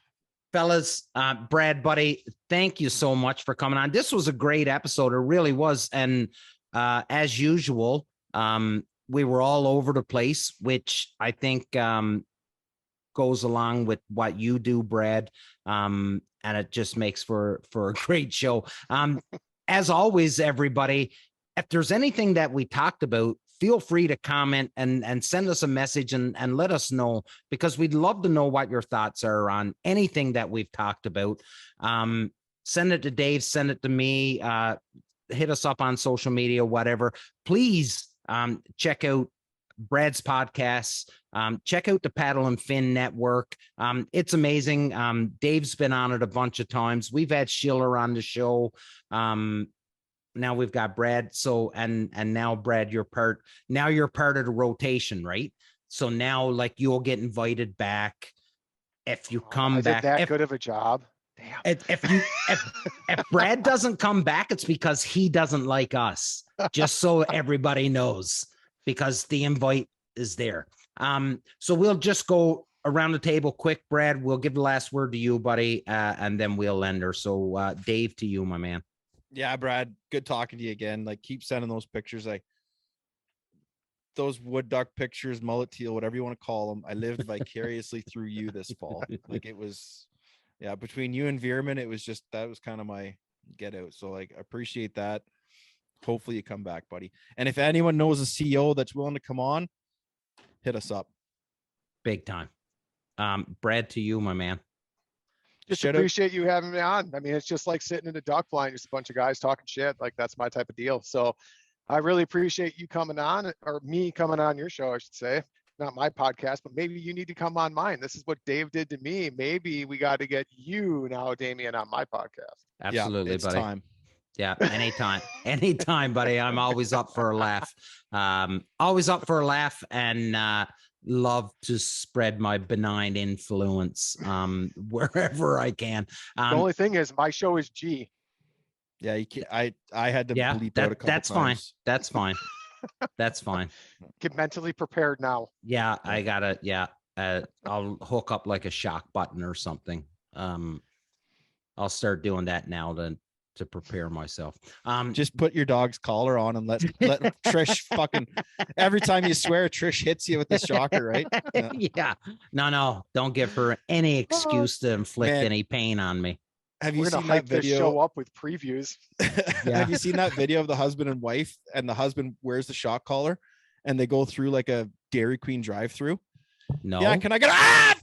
fellas, Brad, buddy, thank you so much for coming on. This was a great episode. It really was. And as usual, we were all over the place, which I think goes along with what you do, Brad. And it just makes for a great show. As always, everybody, if there's anything that we talked about, feel free to comment and send us a message and let us know, because we'd love to know what your thoughts are on anything that we've talked about. Send it to Dave, send it to me, hit us up on social media, whatever. Please check out Brad's podcasts. Check out the Paddle and Fin Network. It's amazing. Dave's been on it a bunch of times. We've had Schiller on the show. Now we've got Brad. So, and now Brad, you're part of the rotation, right? So now like you'll get invited back if you come back. That good of a job. Damn. If Brad doesn't come back, it's because he doesn't like us, just so everybody knows, because the invite is there. So we'll just go around the table quick. Brad, we'll give the last word to you, buddy, and then we'll end her. So Dave, to you, my man. Yeah, Brad, good talking to you again. Like, keep sending those pictures. Like those wood duck pictures, mullet teal, whatever you want to call them. I lived vicariously through you this fall. Like it was, yeah, between you and Veerman, it was just, that was kind of my get out. So like, I appreciate that. Hopefully you come back, buddy. And if anyone knows a CEO that's willing to come on, hit us up. Big time. Brad, to you, my man. Just appreciate you having me on. I mean, it's just like sitting in a duck blind, just a bunch of guys talking shit. Like that's my type of deal. So I really appreciate you coming on, or me coming on your show, I should say. Not my podcast, but maybe you need to come on mine. This is what Dave did to me. Maybe we got to get you now, Damien, on my podcast. Absolutely, yeah, it's buddy. Time. Yeah, anytime, buddy. I'm always up for a laugh. Always up for a laugh, and love to spread my benign influence wherever I can. The only thing is, my show is G. Yeah, you can, I had to bleep out a couple that's times. Fine. That's fine. That's fine. Get mentally prepared now. Yeah, I gotta. Yeah, I'll hook up like a shock button or something. I'll start doing that now to prepare myself. Just put your dog's collar on and let Trish fucking, every time you swear, Trish hits you with the shocker, right? Yeah. No, don't give her any excuse to inflict any pain on me. Have you seen that video? Show up with previews. Yeah. Have you seen that video of the husband and wife, and the husband wears the shock collar and they go through like a Dairy Queen drive-through? No. Yeah, can I get fuck?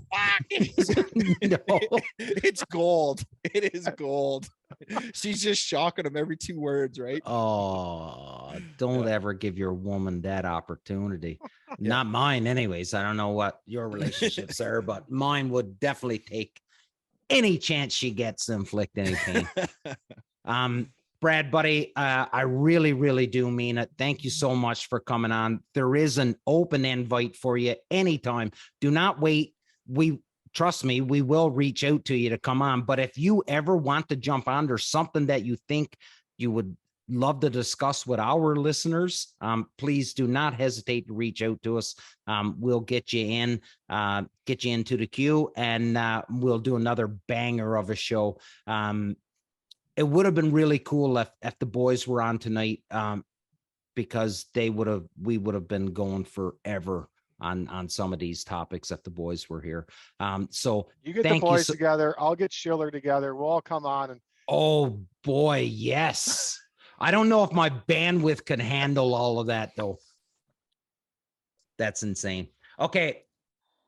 No. It's gold. It is gold. She's just shocking him every 2 words, right? Oh, don't ever give your woman that opportunity. Not mine, anyways. I don't know what your relationships are, but mine would definitely take any chance she gets to inflict any pain. Brad, buddy, I really, really do mean it. Thank you so much for coming on. There is an open invite for you anytime. Do not wait. Trust me, we will reach out to you to come on. But if you ever want to jump on, there's something that you think you would love to discuss with our listeners, please do not hesitate to reach out to us. We'll get you into the queue, and we'll do another banger of a show. It would have been really cool if the boys were on tonight, because we would have been going forever on some of these topics if the boys were here. So you get the boys together, I'll get Schiller together. We'll all come on. And oh boy, yes. I don't know if my bandwidth can handle all of that though. That's insane. Okay,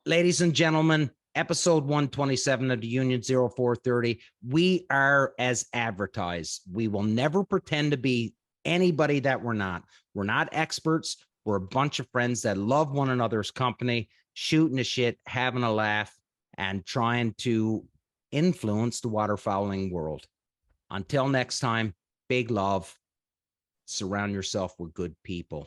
ladies and gentlemen, episode 127 of the Union 0430. We are as advertised. We will never pretend to be anybody that we're not. We're not experts. We're a bunch of friends that love one another's company, shooting the shit, having a laugh, and trying to influence the waterfowling world. Until next time, big love. Surround yourself with good people.